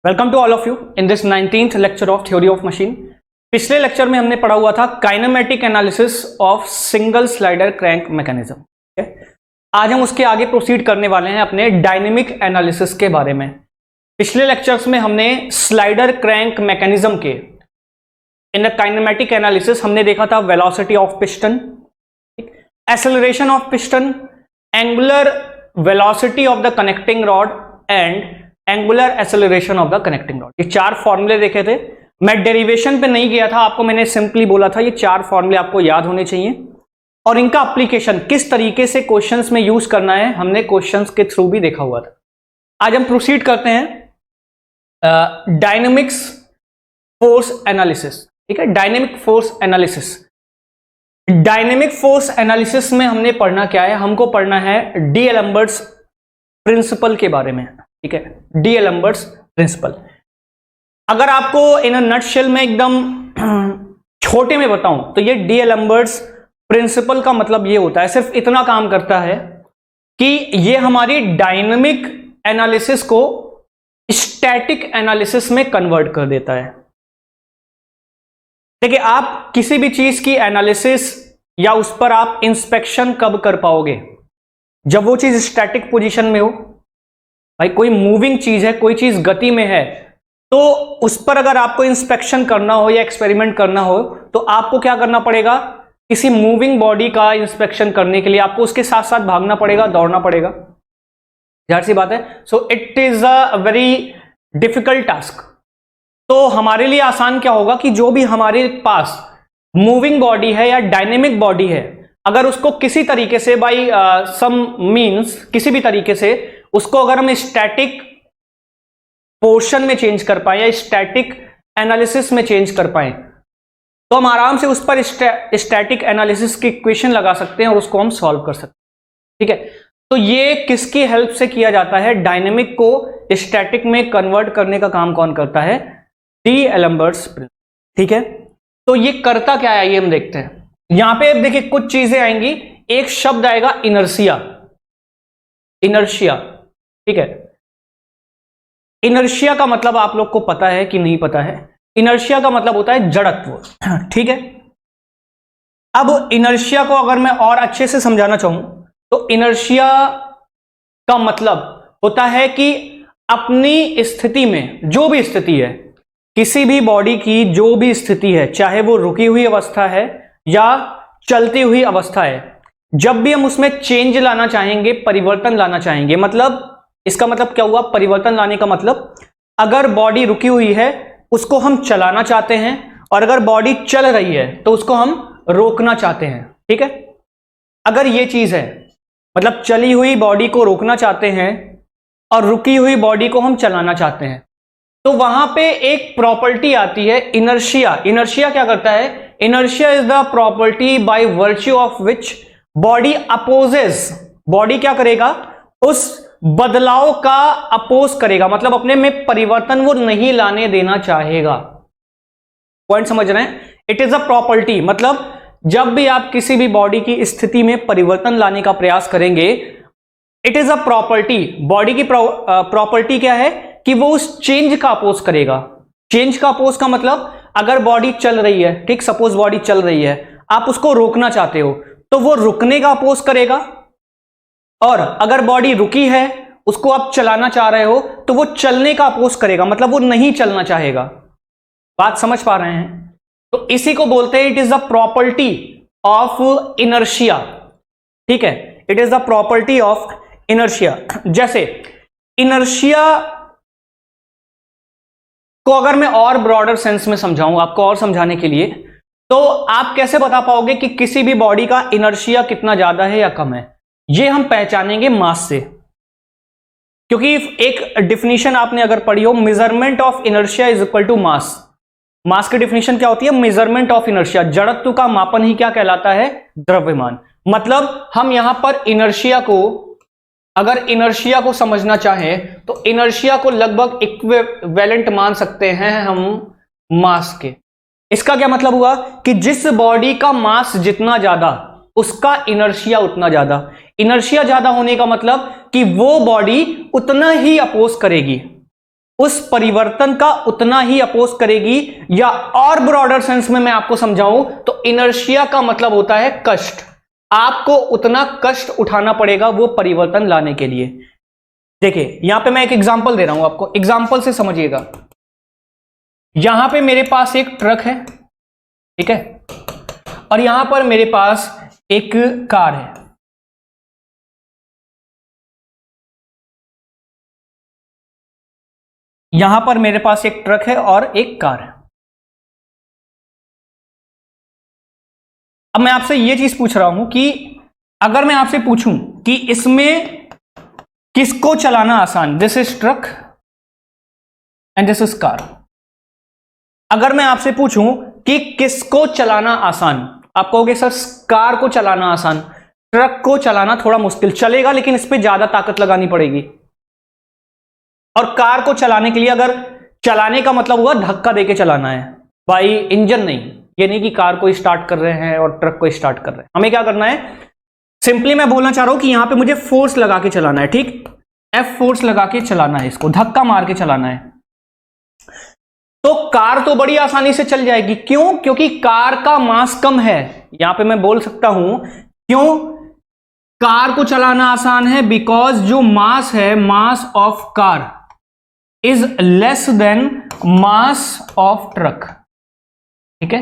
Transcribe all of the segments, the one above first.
Welcome to all of you in this 19th lecture of theory of machine. पिछले lecture में हमने पढ़ा हुआ था kinematic analysis of single slider crank mechanism. आज हम उसके आगे प्रोसीड करने वाले हैं अपने डायनेमिक एनालिसिस के बारे में। पिछले लेक्चर्स में हमने स्लाइडर क्रैंक मैकेनिज्म के इन द काइनेमेटिक एनालिसिस हमने देखा था velocity of piston, acceleration of piston, angular velocity of the connecting rod and angular acceleration of the connecting rod. ये चार फॉर्मूले देखे थे। मैं डेरिवेशन पे नहीं गया था, आपको मैंने सिंपली बोला था ये चार फॉर्मूले आपको याद होने चाहिए और इनका एप्लीकेशन किस तरीके से क्वेश्चंस में यूज करना है हमने क्वेश्चंस के थ्रू भी देखा हुआ था। आज हम प्रोसीड करते हैं डायनेमिक्स फोर्स एनालिसिस। ठीक है, dynamic force analysis. Dynamic force analysis में हमने पढ़ना क्या है, हमको पढ़ना है डीएलम्बर्ट्स प्रिंसिपल के बारे में। ठीक है, डीएलम्बर्ट्स प्रिंसिपल। अगर आपको इन नटशेल में एकदम छोटे में बताऊं तो ये डीएलम्बर्ट्स प्रिंसिपल का मतलब ये होता है, सिर्फ इतना काम करता है कि ये हमारी डायनेमिक एनालिसिस को स्टैटिक एनालिसिस में कन्वर्ट कर देता है। देखिए, आप किसी भी चीज की एनालिसिस या उस पर आप इंस्पेक्शन कब कर पाओगे, जब वो चीज स्टैटिक पोजीशन में हो। भाई कोई मूविंग चीज है, कोई चीज गति में है, तो उस पर अगर आपको इंस्पेक्शन करना हो या एक्सपेरिमेंट करना हो तो आपको क्या करना पड़ेगा, किसी मूविंग बॉडी का इंस्पेक्शन करने के लिए आपको उसके साथ साथ भागना पड़ेगा, दौड़ना पड़ेगा। जाहिर सी बात है। So it is a very difficult task. तो हमारे लिए आसान क्या होगा कि जो भी हमारे पास मूविंग बॉडी है या डायनेमिक बॉडी है, अगर उसको किसी तरीके से बाय सम मींस किसी भी तरीके से उसको अगर हम स्टैटिक पोर्शन में चेंज कर पाए या स्टैटिक एनालिसिस में चेंज कर पाए तो हम आराम से उस पर स्टैटिक एनालिसिस की इक्वेशन लगा सकते हैं और उसको हम सॉल्व कर सकते हैं। ठीक है, तो ये किसकी हेल्प से किया जाता है, डायनेमिक को स्टैटिक में कन्वर्ट करने का काम कौन करता है, डीएलम्बर्ट्स प्रिंसिपल। ठीक है, तो ये करता क्या है ये हम देखते हैं। यहां पे देखिए कुछ चीजें आएंगी। एक शब्द आएगा इनर्शिया। इनर्शिया, ठीक है, इनर्शिया का मतलब आप लोग को पता है कि नहीं पता है। इनर्शिया का मतलब होता है जड़त्व। ठीक है, अब इनर्शिया को अगर मैं और अच्छे से समझाना चाहूं तो इनर्शिया का मतलब होता है कि अपनी स्थिति में जो भी स्थिति है, किसी भी बॉडी की जो भी स्थिति है, चाहे वो रुकी हुई अवस्था है या चलती हुई अवस्था है, जब भी हम उसमें चेंज लाना चाहेंगे, परिवर्तन लाना चाहेंगे, मतलब इसका मतलब क्या हुआ, परिवर्तन लाने का मतलब अगर बॉडी रुकी हुई है उसको हम चलाना चाहते हैं और अगर बॉडी चल रही है तो उसको हम रोकना चाहते हैं। ठीक है, अगर ये चीज है, मतलब चली हुई बॉडी को रोकना चाहते हैं और रुकी हुई बॉडी को हम चलाना चाहते हैं, तो वहां पे एक प्रॉपर्टी आती है इनर्शिया। इनर्शिया क्या करता है, inertia is the property by virtue of which body opposes, body क्या करेगा, उस बदलाव का अपोज करेगा, मतलब अपने में परिवर्तन वो नहीं लाने देना चाहेगा। पॉइंट समझ रहे हैं? इट इज अ प्रॉपर्टी, मतलब जब भी आप किसी भी बॉडी की स्थिति में परिवर्तन लाने का प्रयास करेंगे, it is a property, body की प्रॉपर्टी क्या है कि वो उस चेंज का अपोज करेगा। चेंज का अपोज का मतलब अगर बॉडी चल रही है, ठीक, सपोज बॉडी चल रही है, आप उसको रोकना चाहते हो तो वो रुकने का अपोज करेगा, और अगर बॉडी रुकी है उसको आप चलाना चाह रहे हो तो वो चलने का अपोज करेगा, मतलब वो नहीं चलना चाहेगा। बात समझ पा रहे हैं? तो इसी को बोलते हैं it is the property of inertia. ठीक है, it is the property of inertia. जैसे इनर्शिया को अगर मैं और ब्रॉडर सेंस में समझाऊं आपको और समझाने के लिए, तो आप कैसे बता पाओगे कि किसी भी बॉडी का इनर्शिया कितना ज्यादा है या कम है? ये हम पहचानेंगे मास से, क्योंकि एक डिफिनीशन आपने अगर पढ़ी हो, measurement of inertia is equal to mass. Mass की डिफिनीशन क्या होती है, मेजरमेंट ऑफ इनर्शिया। जड़त्व का मापन ही क्या कहलाता है, द्रव्यमान। मतलब हम यहां पर इनर्शिया को, अगर इनर्शिया को समझना चाहें तो इनर्शिया को लगभग इक्विवेलेंट मान सकते हैं हम मास के। इसका क्या मतलब हुआ कि जिस बॉडी का मास जितना ज्यादा उसका इनर्शिया उतना ज्यादा। इनर्शिया ज्यादा होने का मतलब कि वो बॉडी उतना ही अपोज करेगी, उस परिवर्तन का उतना ही अपोज करेगी, या और ब्रॉडर सेंस में मैं आपको समझाऊं तो इनर्शिया का मतलब होता है कष्ट। आपको उतना कष्ट उठाना पड़ेगा वो परिवर्तन लाने के लिए। देखिए यहां पे मैं एक एग्जांपल दे रहा हूं आपको, एग्जांपल से समझिएगा। यहां पे मेरे पास एक ट्रक है, ठीक है, और यहां पर मेरे पास एक कार है। यहां पर मेरे पास एक ट्रक है और एक कार है। अब मैं आपसे यह चीज पूछ रहा हूं कि अगर मैं आपसे पूछूं कि इसमें किसको चलाना आसान, this is truck and this is car. अगर मैं आपसे पूछूं कि किसको चलाना आसान, आप कहोगे सर कार को चलाना आसान, ट्रक को चलाना थोड़ा मुश्किल, चलेगा लेकिन इस पे ज्यादा ताकत लगानी पड़ेगी। और कार को चलाने के लिए, अगर चलाने का मतलब हुआ धक्का देके चलाना है भाई, इंजन नहीं, ये नहीं कि कार को स्टार्ट कर रहे हैं और ट्रक को स्टार्ट कर रहे हैं। हमें क्या करना है, सिंपली मैं बोलना चाह रहा हूं कि यहां पे मुझे फोर्स लगा के चलाना है, ठीक, एफ फोर्स लगा के चलाना है, इसको धक्का मार के चलाना है। तो कार तो बड़ी आसानी से चल जाएगी, क्यों, क्योंकि कार का मास कम है। यहां पे मैं बोल सकता हूं क्यों कार को चलाना आसान है, बिकॉज जो मास है, mass of car is less then mass of truck, ठीक है।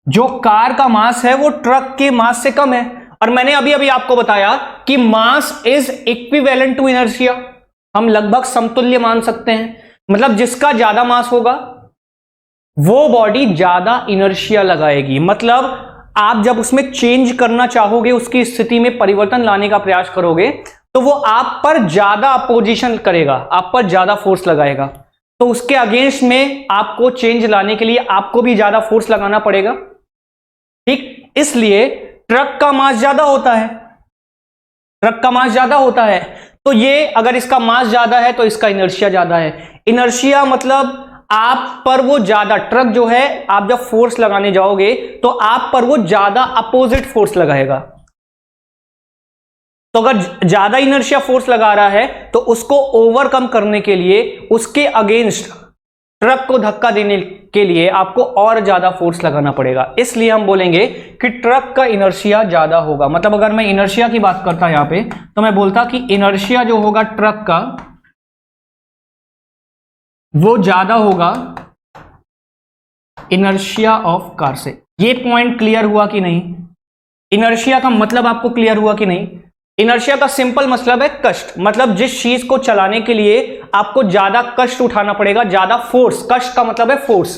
जो कार का मास है वो ट्रक के मास से कम है, और मैंने अभी अभी आपको बताया कि mass is equivalent to inertia, हम लगभग समतुल्य मान सकते हैं। मतलब जिसका ज्यादा मास होगा वो बॉडी ज्यादा इनर्शिया लगाएगी। मतलब आप जब उसमें चेंज करना चाहोगे, उसकी स्थिति में परिवर्तन लाने का प्रयास करोगे, तो वो आप पर ज्यादा अपोजिशन करेगा, आप पर ज्यादा फोर्स लगाएगा। तो उसके अगेंस्ट में आपको चेंज लाने के लिए आपको भी ज्यादा फोर्स लगाना पड़ेगा, ठीक। इसलिए ट्रक का मास ज्यादा होता है, ट्रक का मास ज्यादा होता है, तो ये अगर इसका मास ज्यादा है तो इसका इनर्शिया ज्यादा है। इनर्शिया मतलब आप पर वो ज्यादा, ट्रक जो है, आप जब फोर्स लगाने जाओगे तो आप पर वो ज्यादा अपोजिट फोर्स लगाएगा। तो अगर ज्यादा इनर्शिया फोर्स लगा रहा है तो उसको ओवरकम करने के लिए, उसके अगेंस्ट ट्रक को धक्का देने के लिए आपको और ज्यादा फोर्स लगाना पड़ेगा। इसलिए हम बोलेंगे कि ट्रक का इनर्शिया ज्यादा होगा। मतलब अगर मैं इनर्शिया की बात करता यहां पे, तो मैं बोलता कि इनर्शिया जो होगा ट्रक का वो ज्यादा होगा इनर्शिया ऑफ कार से। ये पॉइंट क्लियर हुआ कि नहीं? इनर्शिया का मतलब आपको क्लियर हुआ कि नहीं? इनर्शिया का सिंपल मतलब है कष्ट, मतलब जिस चीज को चलाने के लिए आपको ज्यादा कष्ट उठाना पड़ेगा, ज्यादा फोर्स, कष्ट का मतलब है फोर्स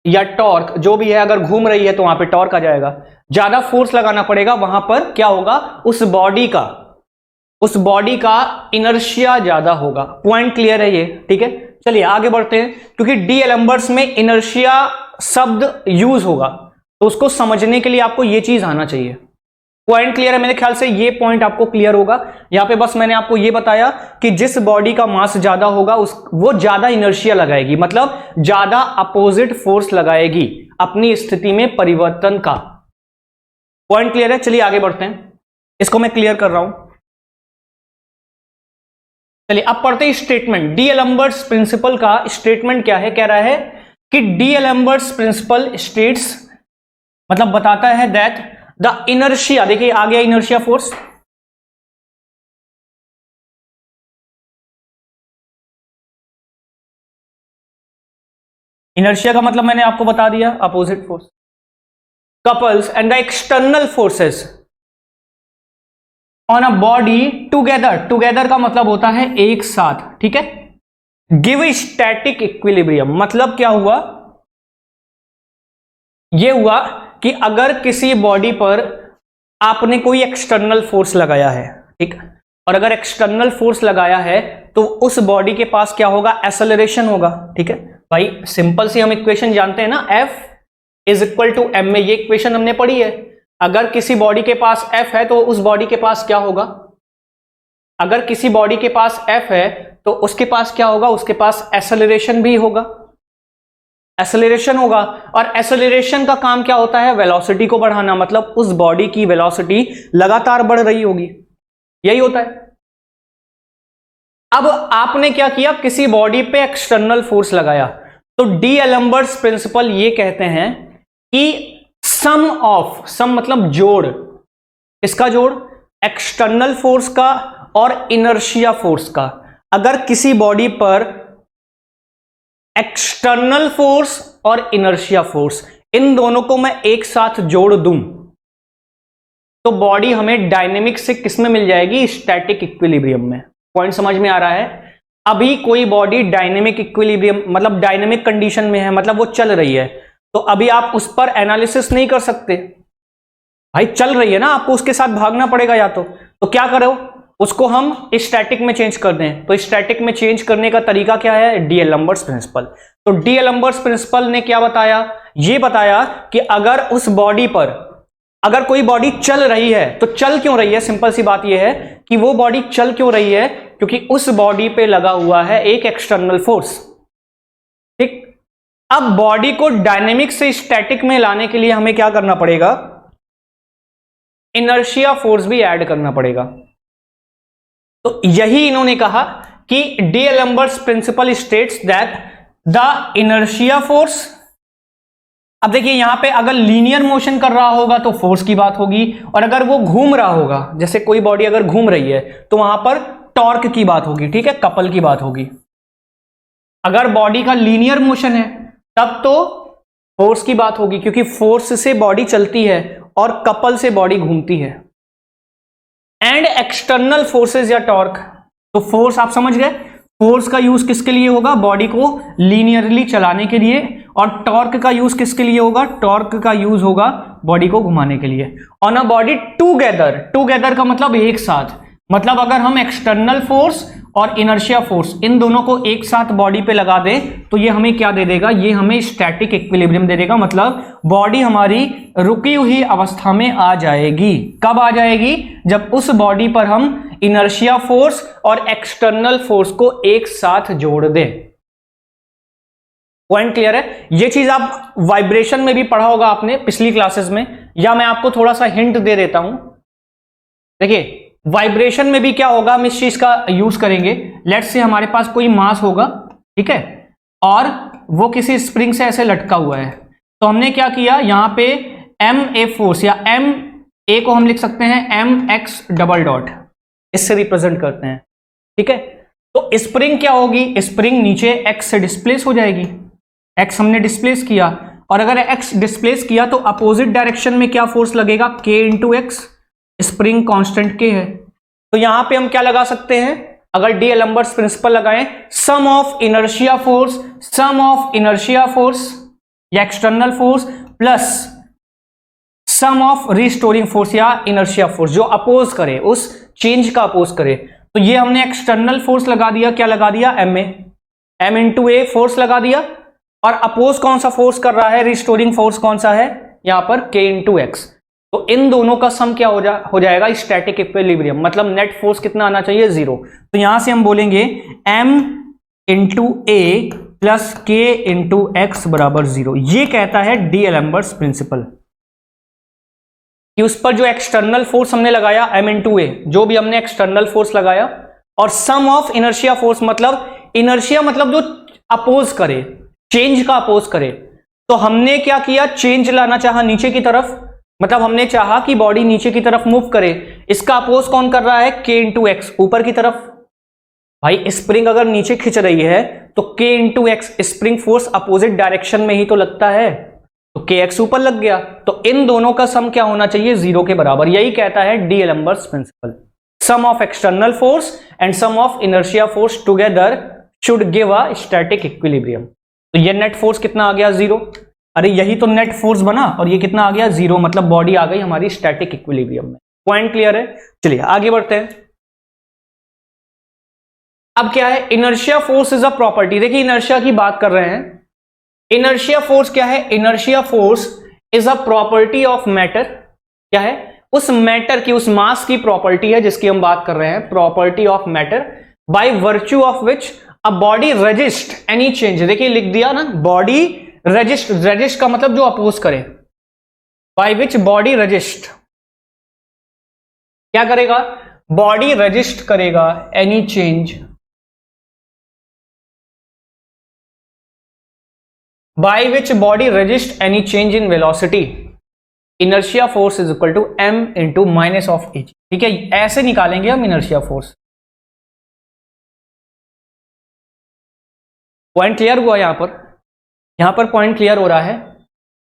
या टॉर्क, जो भी है, अगर घूम रही है तो वहां पे टॉर्क आ जाएगा, ज्यादा फोर्स लगाना पड़ेगा, वहां पर क्या होगा, उस बॉडी का इनर्शिया ज्यादा होगा। पॉइंट क्लियर है ये, ठीक है। चलिए आगे बढ़ते हैं, क्योंकि डी एलम्बर्ट्स में इनर्शिया शब्द यूज होगा, तो उसको समझने के लिए आपको ये चीज आना चाहिए। पॉइंट क्लियर है? मेरे ख्याल से ये पॉइंट आपको क्लियर होगा। यहां पे बस मैंने आपको ये बताया कि जिस बॉडी का मास ज्यादा होगा वो ज्यादा इनर्शिया लगाएगी, मतलब ज्यादा अपोजिट फोर्स लगाएगी अपनी स्थिति में परिवर्तन का। पॉइंट क्लियर है? चलिए आगे बढ़ते हैं, इसको मैं क्लियर कर रहा हूं। चलिए अब पढ़ते हैं स्टेटमेंट। डी एलम्बर्ट्स प्रिंसिपल का स्टेटमेंट क्या है? कह रहा है कि डी एलम्बर्ट्स प्रिंसिपल स्टेट्स, मतलब बताता है दैट द इनर्शिया, देखिए आ गया इनर्शिया फोर्स, इनर्शिया का मतलब मैंने आपको बता दिया, opposite force, couples and the external forces on a body together, together का मतलब होता है एक साथ, ठीक है। गिव स्टैटिक इक्विलिब्रियम, मतलब क्या हुआ, यह हुआ कि अगर किसी बॉडी पर आपने कोई एक्सटर्नल फोर्स लगाया है, ठीक, और अगर एक्सटर्नल फोर्स लगाया है तो उस बॉडी के पास क्या होगा, एक्सेलरेशन होगा, ठीक है। भाई सिंपल सी हम इक्वेशन जानते हैं ना, F is equal to m में, ये इक्वेशन हमने पढ़ी है। अगर किसी बॉडी के पास F है तो उस बॉडी के पास क्या होगा, अगर किसी बॉडी के पास F है तो उसके पास क्या होगा, उसके पास एक्सेलरेशन भी होगा, एक्सेलरेशन होगा। और एक्सेलरेशन का काम क्या होता है, वेलोसिटी को बढ़ाना, मतलब उस बॉडी की वेलोसिटी लगातार बढ़ रही होगी, यही होता है। अब आपने क्या किया, किसी बॉडी पे एक्सटर्नल फोर्स लगाया, तो डीएलेम्बर्ट्स प्रिंसिपल ये कहते हैं कि सम मतलब जोड़, इसका जोड़ एक्सटर्नल फोर्स का और इनर्शिया फोर्स का। अगर किसी बॉडी पर एक्सटर्नल फोर्स और इनर्शिया फोर्स, इन दोनों को मैं एक साथ जोड़ दूं तो बॉडी हमें डायनेमिक से किस में मिल जाएगी, स्टैटिक इक्विलिब्रियम में। पॉइंट समझ में आ रहा है? अभी कोई बॉडी डायनेमिक इक्विलिब्रियम मतलब डायनेमिक कंडीशन में है, मतलब वो चल रही है, तो अभी आप उस पर एनालिसिस नहीं कर सकते। भाई चल रही है ना, आपको उसके साथ भागना पड़ेगा या तो क्या करो, उसको हम स्टैटिक में चेंज कर दें। तो स्टैटिक में चेंज करने का तरीका क्या है, डीएलेम्बर्ट्स प्रिंसिपल। तो डीएलेम्बर्ट्स प्रिंसिपल ने क्या बताया, ये बताया कि अगर उस बॉडी पर, अगर कोई बॉडी चल रही है तो चल क्यों रही है, सिंपल सी बात यह है कि वो बॉडी चल क्यों रही है, क्योंकि उस बॉडी पे लगा हुआ है एक एक्सटर्नल फोर्स। ठीक, अब बॉडी को डायनेमिक से स्टैटिक में लाने के लिए हमें क्या करना पड़ेगा, इनर्शिया फोर्स भी ऐड करना पड़ेगा। तो यही इन्होंने कहा कि D'Alembert's principle states that the inertia force, अब देखिए यहां पे अगर लीनियर मोशन कर रहा होगा तो फोर्स की बात होगी, और अगर वो घूम रहा होगा, जैसे कोई बॉडी अगर घूम रही है तो वहां पर टॉर्क की बात होगी, ठीक है, कपल की बात होगी। अगर बॉडी का लीनियर मोशन है तब तो फोर्स की बात होगी, क्योंकि फोर्स से बॉडी चलती है और कपल से बॉडी घूमती है। एंड एक्सटर्नल फोर्सेस या टॉर्क, तो फोर्स आप समझ गए, फोर्स का यूज किसके लिए होगा, बॉडी को लीनियरली चलाने के लिए, और टॉर्क का यूज किसके लिए होगा, टॉर्क का यूज होगा बॉडी को घुमाने के लिए। On a body together, together का मतलब एक साथ, मतलब अगर हम एक्सटर्नल फोर्स और इनर्शिया फोर्स इन दोनों को एक साथ बॉडी पे लगा दें तो ये हमें क्या दे देगा, ये हमें स्टैटिक इक्विलिब्रियम दे देगा। मतलब बॉडी हमारी रुकी हुई अवस्था में आ जाएगी। कब आ जाएगी, जब उस बॉडी पर हम इनर्शिया फोर्स और एक्सटर्नल फोर्स को एक साथ जोड़ दें। पॉइंट क्लियर है? ये चीज आप वाइब्रेशन में भी पढ़ा होगा आपने पिछली क्लासेस में, या मैं आपको थोड़ा सा हिंट दे देता हूं। देखिए वाइब्रेशन में भी क्या होगा, हम इस चीज का यूज करेंगे। लेट्स से हमारे पास कोई मास होगा, ठीक है, और वो किसी स्प्रिंग से ऐसे लटका हुआ है, तो हमने क्या किया, यहां पे एम ए फोर्स या एम ए को हम लिख सकते हैं एम एक्स डबल डॉट, इससे रिप्रेजेंट करते हैं, ठीक है। तो स्प्रिंग क्या होगी, स्प्रिंग नीचे एक्स से डिस्प्लेस हो जाएगी, एक्स हमने डिस्प्लेस किया, और अगर एक्स डिस्प्लेस किया तो अपोजिट डायरेक्शन में क्या फोर्स लगेगा, के इंटू एक्स, स्प्रिंग कांस्टेंट के है। तो यहां पे हम क्या लगा सकते हैं, अगर डीएलेम्बर्ट्स प्रिंसिपल लगाएं, sum of inertia force, sum of inertia force या external force plus sum of restoring force या इनर्शिया फोर्स, जो अपोज करे, उस चेंज का अपोज करे। तो ये हमने एक्सटर्नल फोर्स लगा दिया, क्या लगा दिया, M A, M into A force लगा दिया, और अपोज कौन सा फोर्स कर रहा है, रिस्टोरिंग फोर्स कौन सा है, यहां पर के इंटू एक्स। तो इन दोनों का सम क्या हो जाएगा, स्टैटिक इक्विलिब्रियम, मतलब नेट फोर्स कितना आना चाहिए, 0। तो यहां से हम बोलेंगे m इंटू ए प्लस के इंटू एक्स बराबर 0। ये कहता है डीएलेम्बर्ट्स प्रिंसिपल कि उस पर जो एक्सटर्नल फोर्स हमने लगाया m इंटू ए, जो भी हमने एक्सटर्नल फोर्स लगाया, और सम ऑफ इनर्शिया फोर्स, मतलब इनर्शिया मतलब जो अपोज करे, चेंज का अपोज करे। तो हमने क्या किया, चेंज लाना चाहा नीचे की तरफ, मतलब हमने चाहा कि बॉडी नीचे की तरफ मूव करे, इसका अपोज कौन कर रहा है, के इंटू एक्स, ऊपर की तरफ। भाई स्प्रिंग अगर नीचे खिंच रही है तो के into x, spring force opposite direction में ही तो लगता है, तो के एक्स ऊपर लग गया। तो इन दोनों का सम क्या होना चाहिए, 0 के बराबर। यही कहता है D'Alembert's principle, sum of external force and sum of inertia force together should give a static equilibrium. तो ये नेट फोर्स कितना आ गया, 0। अरे यही तो नेट फोर्स बना, और ये कितना आ गया, 0, मतलब बॉडी आ गई हमारी स्टैटिक इक्विलिब्रियम में। पॉइंट क्लियर है? चलिए आगे बढ़ते हैं। अब क्या है, inertia force is a property. देखिए इनर्शिया की बात कर रहे हैं, इनर्शिया फोर्स क्या है, inertia force is a property of matter. क्या है, उस मैटर की, उस मास की प्रॉपर्टी है जिसकी हम बात कर रहे हैं, property of matter, by virtue of which a body resist any change. देखिए लिख दिया ना, बॉडी रेजिस्ट, रेजिस्ट का मतलब जो अपोज करे, बाय विच बॉडी रेजिस्ट, क्या करेगा, बॉडी रेजिस्ट करेगा any change by which body resist any change in velocity, inertia force is equal to m into minus of AG. ठीक है, ऐसे निकालेंगे हम इनर्शिया फोर्स। पॉइंट क्लियर हुआ यहां पर पॉइंट क्लियर हो रहा है।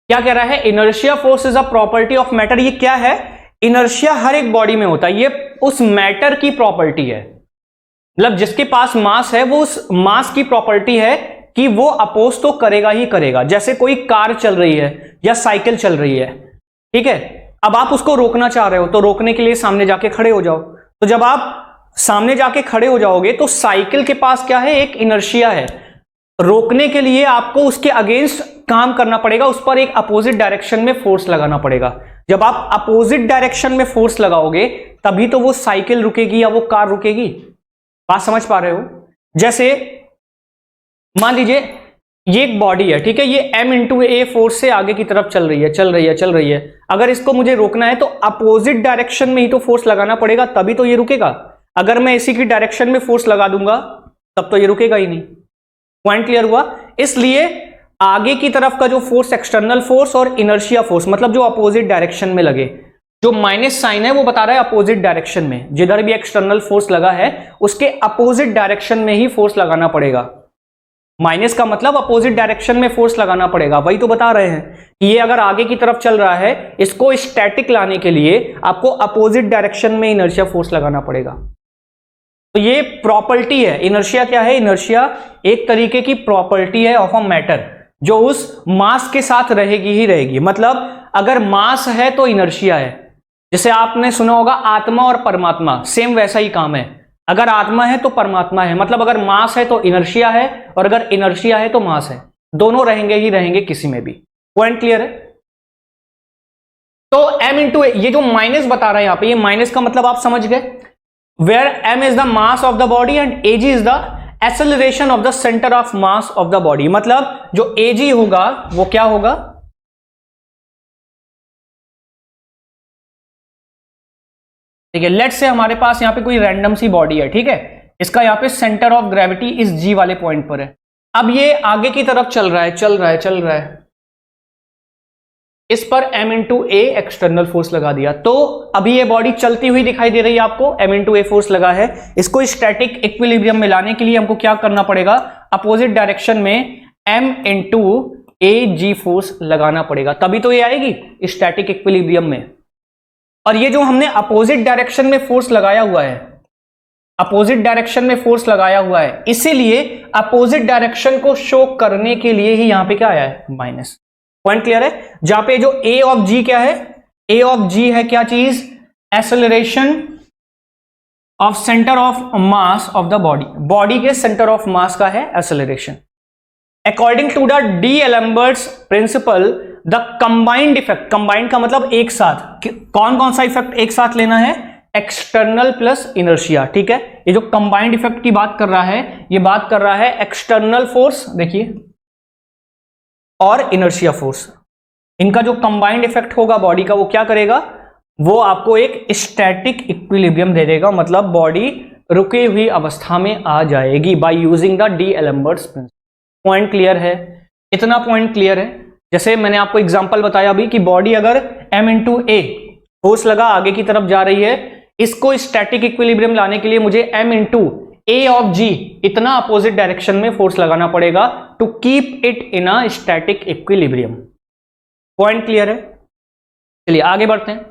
क्या कह रहा है, inertia force is a property of matter. ये क्या है, इनर्शिया हर एक बॉडी में होता है, ये उस मैटर की प्रॉपर्टी है, मतलब जिसके पास मास है वो उस मास की प्रॉपर्टी है कि वो अपोज तो करेगा ही करेगा। जैसे कोई कार चल रही है या साइकिल चल रही है, ठीक है, अब आप उसको रोकना चाह रहे हो तो रोकने के लिए सामने जाके खड़े हो जाओ। तो जब आप सामने जाके खड़े हो जाओगे तो साइकिल के पास क्या है, एक इनर्शिया है, रोकने के लिए आपको उसके अगेंस्ट काम करना पड़ेगा, उस पर एक अपोजिट डायरेक्शन में फोर्स लगाना पड़ेगा। जब आप अपोजिट डायरेक्शन में फोर्स लगाओगे तभी तो वो साइकिल रुकेगी या वो कार रुकेगी। बात समझ पा रहे हो? जैसे मान लीजिए ये एक बॉडी है, ठीक है, ये m इंटू ए फोर्स से आगे की तरफ चल रही है। अगर इसको मुझे रोकना है तो अपोजिट डायरेक्शन में ही तो फोर्स लगाना पड़ेगा, तभी तो ये रुकेगा। अगर मैं इसी की डायरेक्शन में फोर्स लगा दूंगा तब तो ये रुकेगा ही नहीं। पॉइंट क्लियर हुआ? इसलिए आगे की तरफ का जो फोर्स एक्सटर्नल फोर्स और इनर्शिया फोर्स, मतलब जो अपोजिट डायरेक्शन में लगे, जो माइनस साइन है वो बता रहा है अपोजिट डायरेक्शन में, जिधर भी एक्सटर्नल फोर्स लगा है उसके अपोजिट डायरेक्शन में ही फोर्स लगाना पड़ेगा। माइनस का मतलब अपोजिट डायरेक्शन में फोर्स लगाना पड़ेगा, वही तो बता रहे हैं कि ये अगर आगे की तरफ चल रहा है, इसको स्टैटिक लाने के लिए आपको अपोजिट डायरेक्शन में इनर्शिया फोर्स लगाना पड़ेगा। तो ये प्रॉपर्टी है। इनर्शिया क्या है? इनर्शिया एक तरीके की प्रॉपर्टी है ऑफ अ मैटर, जो उस मास के साथ रहेगी ही रहेगी। मतलब अगर मास है तो इनर्शिया है। जैसे आपने सुना होगा आत्मा और परमात्मा, सेम वैसा ही काम है। अगर आत्मा है तो परमात्मा है, मतलब अगर मास है तो इनर्शिया है, और अगर इनर्शिया है तो मास है, दोनों रहेंगे ही रहेंगे किसी में भी। पॉइंट क्लियर है? तो m इंटू ए, ये जो माइनस बता रहा है यहां पे, ये माइनस का मतलब आप समझ गए, where m is the mass of the body and ag is the acceleration of the center of mass of the body। मतलब जो ag होगा वो क्या होगा, ठीक है, लेट से हमारे पास यहां पे कोई रैंडम सी बॉडी है, ठीक है, इसका यहां पे सेंटर ऑफ ग्रेविटी इस g वाले पॉइंट पर है। अब ये आगे की तरफ चल रहा है, इस पर m इंटू ए एक्सटर्नल फोर्स लगा दिया, तो अभी ये बॉडी चलती हुई दिखाई दे रही है आपको, m इंटू ए फोर्स लगा है। इसको स्टैटिक इक्विलिब्रियम में लाने के लिए हमको क्या करना पड़ेगा, अपोजिट डायरेक्शन में m into A ji force लगाना पड़ेगा, तभी तो ये आएगी स्टैटिक इक्विलिब्रियम में। और ये जो हमने अपोजिट डायरेक्शन में फोर्स लगाया हुआ है, अपोजिट डायरेक्शन में फोर्स लगाया हुआ है, इसीलिए अपोजिट डायरेक्शन को शो करने के लिए ही यहां पे क्या आया है, माइनस। पॉइंट क्लियर है? जहां पे जो ए ऑफ जी क्या है, ए ऑफ जी है क्या चीज, acceleration of centre of mass of the body, body के सेंटर ऑफ मास का है acceleration. According to the D'Alembert's principle the combined effect, combined का मतलब एक साथ, कौन कौन सा इफेक्ट एक साथ लेना है, एक्सटर्नल प्लस इनर्शिया, ठीक है। ये जो कंबाइंड इफेक्ट की बात कर रहा है, ये बात कर रहा है एक्सटर्नल फोर्स, देखिए, और इनर्शिया फोर्स, इनका जो कंबाइंड इफेक्ट होगा बॉडी का, वो क्या करेगा, वो आपको एक स्टैटिक इक्विलिब्रियम दे देगा, मतलब बॉडी रुकी हुई अवस्था में आ जाएगी by using the D'Alembert's principle. Point clear है? इतना पॉइंट क्लियर है? जैसे मैंने आपको एग्जांपल बताया अभी कि बॉडी अगर m इंटू ए फोर्स लगा आगे की तरफ जा रही है, इसको स्टैटिक इक्विलिब्रियम लाने के लिए मुझे m into A of G इतना अपोजिट डायरेक्शन में फोर्स लगाना पड़ेगा to keep it in a static equilibrium. Point clear है? चलिए आगे बढ़ते हैं।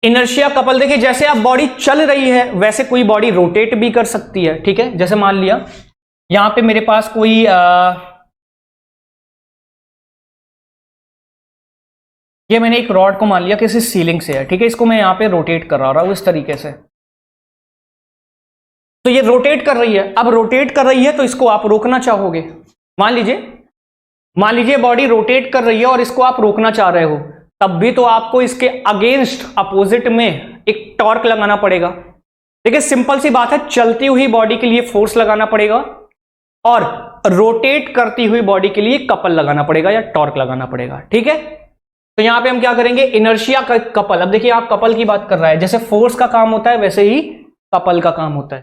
इनर्शिया कपल, देखिए जैसे आप बॉडी चल रही है वैसे कोई बॉडी रोटेट भी कर सकती है, ठीक है। जैसे मान लिया यहां पे मेरे पास कोई ये मैंने एक रॉड को मान लिया किसी सीलिंग से है, ठीक है, इसको मैं यहां पे रोटेट कर रहा हूं इस तरीके से, तो ये रोटेट कर रही है। अब रोटेट कर रही है तो इसको आप रोकना चाहोगे, मान लीजिए बॉडी रोटेट कर रही है और इसको आप रोकना चाह रहे हो, तब भी तो आपको इसके अगेंस्ट अपोजिट में एक टॉर्क लगाना पड़ेगा। देखिए सिंपल सी बात है, चलती हुई बॉडी के लिए फोर्स लगाना पड़ेगा और रोटेट करती हुई बॉडी के लिए कपल लगाना पड़ेगा या टॉर्क लगाना पड़ेगा, ठीक है। तो यहां पे हम क्या करेंगे, इनर्शिया का कपल, अब देखिए आप कपल की बात कर रहा है, जैसे फोर्स का काम होता है वैसे ही कपल का काम होता है।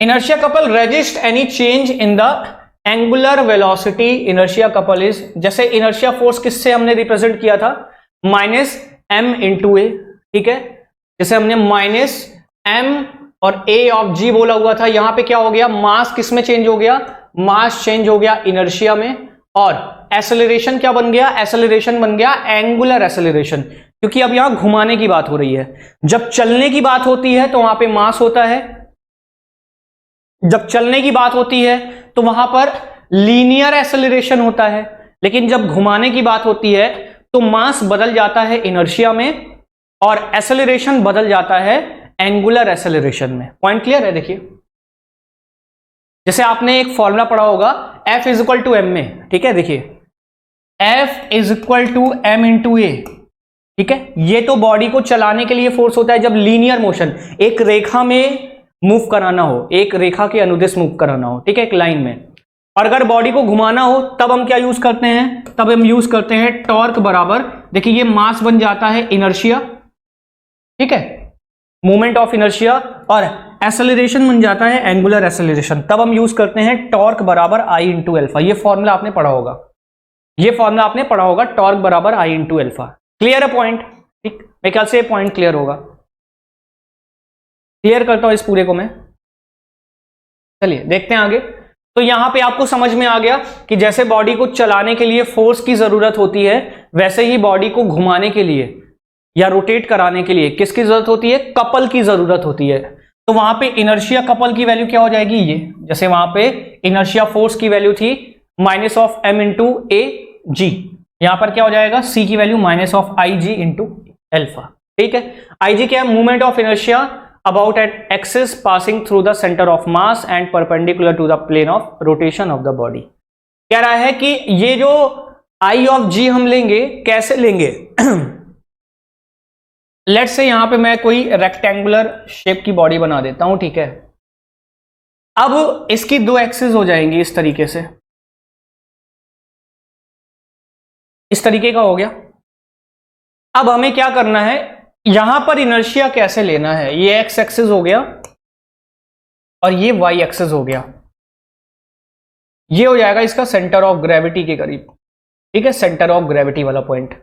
Inertia couple resist any change in the angular velocity inertia couple is, जैसे इनर्शिया फोर्स किससे हमने रिप्रेजेंट किया था, माइनस एम इंटू ए, ठीक है। जैसे हमने माइनस एम और ए ऑफ जी बोला हुआ था, यहां पे क्या हो गया, मास किस में चेंज हो गया, मास चेंज हो गया इनर्शिया में, और एसेलरेशन क्या बन गया, एसेलरेशन बन गया एंगुलर एसेलरेशन, क्योंकि अब यहां घुमाने की बात हो रही है। जब चलने की बात होती है तो वहां पे मास होता है, जब चलने की बात होती है तो वहां पर लीनियर एसेलरेशन होता है, लेकिन जब घुमाने की बात होती है तो मास बदल जाता है इनर्शिया में और एसेलरेशन बदल जाता है एंगुलर एसेलरेशन में। पॉइंट क्लियर है? देखिए, जैसे आपने एक फॉर्मूला पढ़ा होगा F is equal to M में, ठीक है। देखिए F is equal to M into A, ठीक है। ये तो बॉडी को चलाने के लिए फोर्स होता है जब लीनियर मोशन, एक रेखा में मूव कराना हो, एक रेखा के अनुदिश मूव कराना हो, ठीक है, एक लाइन में। और अगर बॉडी को घुमाना हो तब हम क्या यूज करते हैं, तब हम यूज करते हैं टॉर्क बराबर, देखिए ये मास बन जाता है इनर्शिया, ठीक है, मोमेंट ऑफ इनर्शिया, और एसेलरेशन बन जाता है एंगुलर एसेलरेशन, तब हम यूज करते हैं टॉर्क बराबर आई इंटू एल्फा। ये फॉर्मूला आपने पढ़ा होगा, ये फॉर्मूला आपने पढ़ा होगा, टॉर्क बराबर आई इंटू एल्फा। क्लियर है पॉइंट? ठीक, मेरे ख्याल से पॉइंट क्लियर होगा। क्लियर करता हूं इस पूरे को मैं, चलिए देखते हैं आगे। तो यहां पे आपको समझ में आ गया कि जैसे बॉडी को चलाने के लिए फोर्स की जरूरत होती है, वैसे ही बॉडी को घुमाने के लिए या रोटेट कराने के लिए किसकी जरूरत होती है, कपल की जरूरत होती है। तो वहां पे इनर्शिया कपल की वैल्यू क्या हो जाएगी, ये जैसे वहां पे इनर्शिया फोर्स की वैल्यू थी minus of M into A G, यहां पर क्या हो जाएगा, सी की value minus of I G into alpha, ठीक है। आई जी क्या है, movement of inertia about at axis passing through the centre of mass and perpendicular to the plane of rotation of the body. कह रहा है कि ये जो आई ऑफ जी हम लेंगे, कैसे लेंगे लेट्स से यहां पे मैं कोई रेक्टेंगुलर शेप की बॉडी बना देता हूं, ठीक है। अब इसकी दो एक्सिस हो जाएंगी इस तरीके से, इस तरीके का हो गया। अब हमें क्या करना है, यहां पर इनर्शिया कैसे लेना है, ये एक्स एक्सिस हो गया और ये वाई एक्सिस हो गया, ये हो जाएगा इसका सेंटर ऑफ ग्रेविटी के करीब, ठीक है, सेंटर ऑफ ग्रेविटी वाला पॉइंट।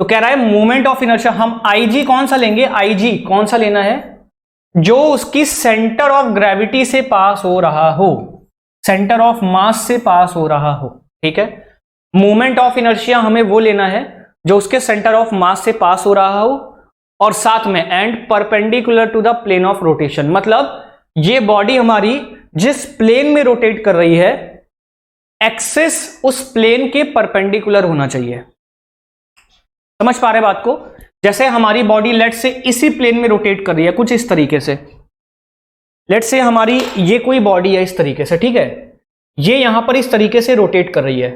तो कह रहा है मोमेंट ऑफ इनर्शिया, हम आईजी कौन सा लेंगे, आईजी कौन सा लेना है, जो उसकी सेंटर ऑफ ग्रेविटी से पास हो रहा हो, सेंटर ऑफ मास से पास हो रहा हो, ठीक है। मोमेंट ऑफ इनर्शिया हमें वो लेना है जो उसके सेंटर ऑफ मास से पास हो रहा हो, और साथ में and perpendicular to the plane of rotation, मतलब ये बॉडी हमारी जिस प्लेन में रोटेट कर रही है, एक्सिस उस प्लेन के परपेंडिकुलर होना चाहिए। समझ पा रहे बात को? जैसे हमारी बॉडी लेट से इसी प्लेन में रोटेट कर रही है कुछ इस तरीके से, लेट से हमारी ये कोई बॉडी है इस तरीके से, ठीक है, ये यहां पर इस तरीके से रोटेट कर रही है,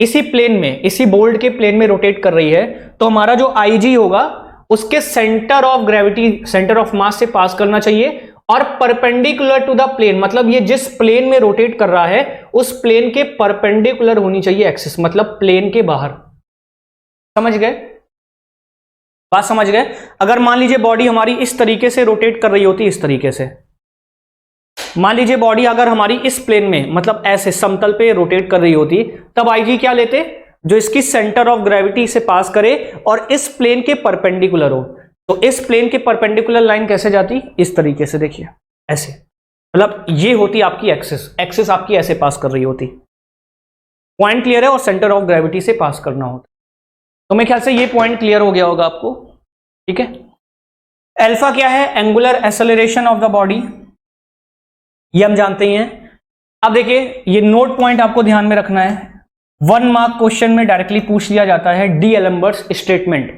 इसी प्लेन में, इसी बोल्ड के प्लेन में रोटेट कर रही है, तो हमारा जो आईजी होगा उसके centre of gravity, centre of मास से पास करना चाहिए, और परपेंडिकुलर टू द प्लेन, मतलब ये जिस प्लेन में रोटेट कर रहा है उस प्लेन के परपेंडिकुलर होनी चाहिए एक्सिस, मतलब प्लेन के बाहर। समझ गए बात, समझ गए? अगर मान लीजिए बॉडी हमारी इस तरीके से रोटेट कर रही होती, इस तरीके से, मान लीजिए बॉडी अगर हमारी इस प्लेन में, मतलब ऐसे समतल पे रोटेट कर रही होती, तब आईजी क्या लेते, जो इसकी सेंटर ऑफ ग्रेविटी से पास करे और इस प्लेन के परपेंडिकुलर हो। तो इस प्लेन के परपेंडिकुलर लाइन कैसे जाती, इस तरीके से, देखिए ऐसे, मतलब ये होती आपकी एक्सिस, एक्सिस आपकी ऐसे पास कर रही होती। पॉइंट क्लियर है? और सेंटर ऑफ ग्रेविटी से पास करना होता। तो मेरे ख्याल से ये पॉइंट क्लियर हो गया होगा आपको, ठीक है। अल्फा क्या है, angular acceleration of the body, ये हम जानते ही हैं। अब देखिए ये नोट पॉइंट आपको ध्यान में रखना है, 1 मार्क क्वेश्चन में डायरेक्टली पूछ लिया जाता है डी एलम्बर्ट्स स्टेटमेंट।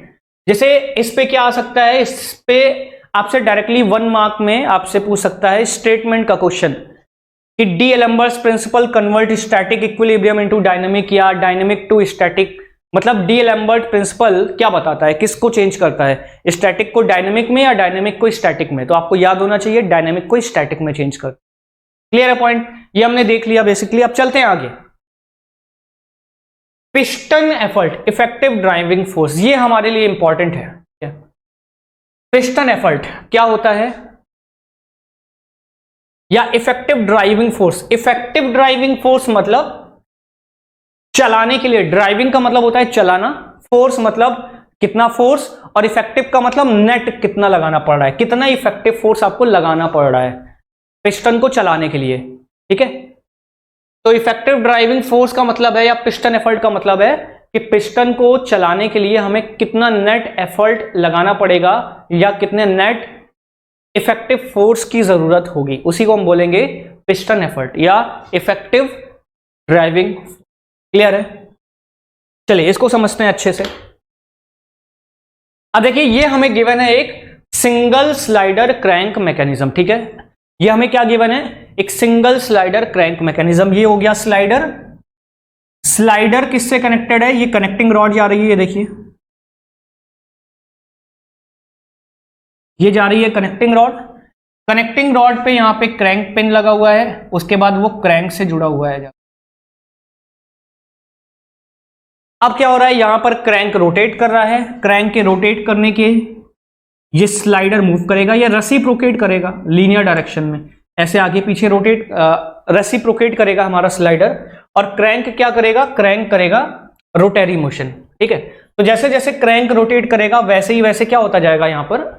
जैसे इस पे क्या आ सकता है, इस पे आपसे डायरेक्टली 1 मार्क में आपसे पूछ सकता है स्टेटमेंट का क्वेश्चन, कि D Alembert's principle convert static equilibrium into dynamic या डायनेमिक टू स्टैटिक, मतलब डी एलम्बर्ट प्रिंसिपल क्या बताता है, किसको चेंज करता है, स्टैटिक को डायनेमिक में या डायनेमिक को स्टैटिक में। तो आपको याद होना चाहिए डायनेमिक को स्टैटिक में चेंज कर। क्लियर है पॉइंट? ये हमने देख लिया बेसिकली। अब चलते हैं आगे। Piston effort, effective driving force, ये हमारे लिए इंपॉर्टेंट है। पिस्टन एफर्ट क्या होता है, या effective driving force. Effective driving force मतलब चलाने के लिए, ड्राइविंग का मतलब होता है चलाना, फोर्स मतलब कितना फोर्स, और इफेक्टिव का मतलब नेट कितना लगाना पड़ रहा है, कितना इफेक्टिव फोर्स आपको लगाना पड़ रहा है पिस्टन को चलाने के लिए। ठीक है, तो इफेक्टिव ड्राइविंग फोर्स का मतलब है, या पिस्टन एफर्ट का मतलब है कि पिस्टन को चलाने के लिए हमें कितना नेट एफर्ट लगाना पड़ेगा, या कितने नेट इफेक्टिव फोर्स की जरूरत होगी, उसी को हम बोलेंगे पिस्टन एफर्ट या इफेक्टिव ड्राइविंग। क्लियर है? चलिए इसको समझते हैं अच्छे से। अब देखिए ये हमें गिवन है एक सिंगल स्लाइडर क्रैंक मैकेनिज्म। ठीक है, ये हमें क्या गिवन है, एक सिंगल स्लाइडर क्रैंक मैकेनिज्म। ये हो गया स्लाइडर। स्लाइडर किससे कनेक्टेड है, ये कनेक्टिंग रॉड जा रही है, ये देखिए ये जा रही है कनेक्टिंग रॉड। कनेक्टिंग रॉड पे यहां पे क्रैंक पिन लगा हुआ है, उसके बाद वो क्रैंक से जुड़ा हुआ है। अब क्या हो रहा है, यहां पर क्रैंक रोटेट कर रहा है, क्रैंक के रोटेट करने के ये स्लाइडर मूव करेगा, या रेसिप्रोकेट करेगा लीनियर डायरेक्शन में, ऐसे आगे पीछे रोटेट रेसिप्रोकेट करेगा हमारा स्लाइडर। और क्रैंक क्या करेगा, क्रैंक करेगा रोटरी मोशन। ठीक है, तो जैसे जैसे क्रैंक रोटेट करेगा वैसे ही वैसे क्या होता जाएगा, यहां पर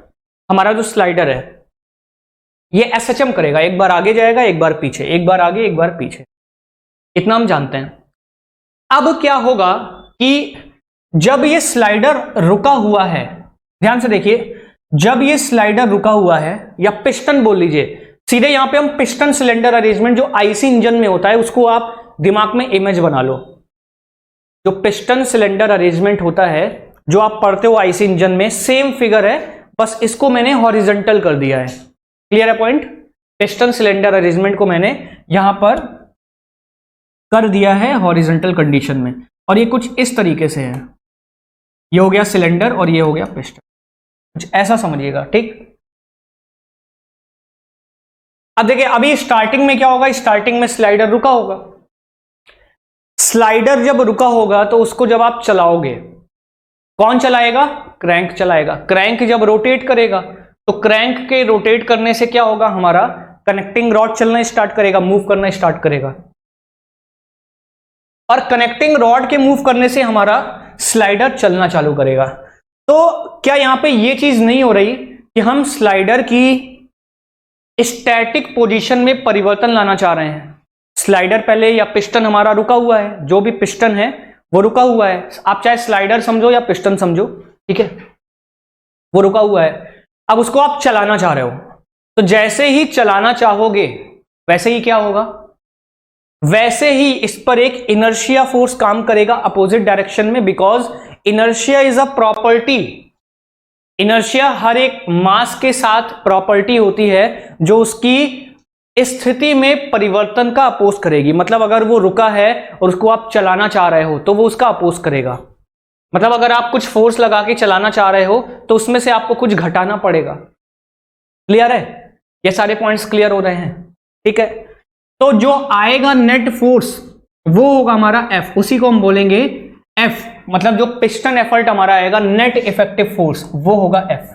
हमारा जो स्लाइडर है ये एसएचएम करेगा, एक बार आगे जाएगा एक बार पीछे, एक बार आगे एक बार पीछे, इतना हम जानते हैं। अब क्या होगा कि जब ये स्लाइडर रुका हुआ है, ध्यान से देखिए, जब ये स्लाइडर रुका हुआ है, या पिस्टन बोल लीजिए, सीधे यहां पे हम पिस्टन सिलेंडर अरेंजमेंट जो आईसी इंजन में होता है उसको आप दिमाग में इमेज बना लो। जो पिस्टन सिलेंडर अरेंजमेंट होता है जो आप पढ़ते हो आईसी इंजन में, सेम फिगर है, बस इसको मैंने हॉरिजॉन्टल कर दिया है। क्लियर है पॉइंट? पिस्टन सिलेंडर अरेंजमेंट को मैंने यहां पर कर दिया है हॉरिजॉन्टल कंडीशन में, और ये कुछ इस तरीके से है, ये हो गया सिलेंडर और ये हो गया पिस्टन, कुछ ऐसा समझिएगा। ठीक, अब देखिए अभी स्टार्टिंग में क्या होगा, स्टार्टिंग में स्लाइडर रुका होगा। स्लाइडर जब रुका होगा तो उसको जब आप चलाओगे, कौन चलाएगा, क्रैंक चलाएगा। क्रैंक जब रोटेट करेगा तो क्रैंक के रोटेट करने से क्या होगा, हमारा कनेक्टिंग रॉड चलना स्टार्ट करेगा, मूव करना स्टार्ट करेगा, और कनेक्टिंग रॉड के मूव करने से हमारा स्लाइडर चलना चालू करेगा। तो क्या यहां पे ये चीज नहीं हो रही कि हम स्लाइडर की स्टैटिक पोजीशन में परिवर्तन लाना चाह रहे हैं। स्लाइडर पहले, या पिस्टन हमारा रुका हुआ है, जो भी पिस्टन है वो रुका हुआ है, आप चाहे स्लाइडर समझो या पिस्टन समझो, ठीक है, वो रुका हुआ है। अब उसको आप चलाना चाह रहे हो, तो जैसे ही चलाना चाहोगे वैसे ही क्या होगा, वैसे ही इस पर एक इनर्शिया फोर्स काम करेगा अपोजिट डायरेक्शन में, because inertia is a property. Inertia हर एक मास के साथ प्रॉपर्टी होती है जो उसकी स्थिति में परिवर्तन का अपोज करेगी। मतलब अगर वो रुका है और उसको आप चलाना चाह रहे हो तो वो उसका अपोज करेगा। मतलब अगर आप कुछ फोर्स लगा के चलाना चाह रहे हो तो उसमें से आपको कुछ घटाना पड़ेगा। क्लियर है? ये सारे पॉइंट्स क्लियर हो रहे हैं? ठीक है, तो जो आएगा नेट फोर्स वो होगा हमारा एफ, उसी को हम बोलेंगे एफ। मतलब जो पिस्टन एफर्ट हमारा आएगा, नेट इफेक्टिव फोर्स, वो होगा एफ।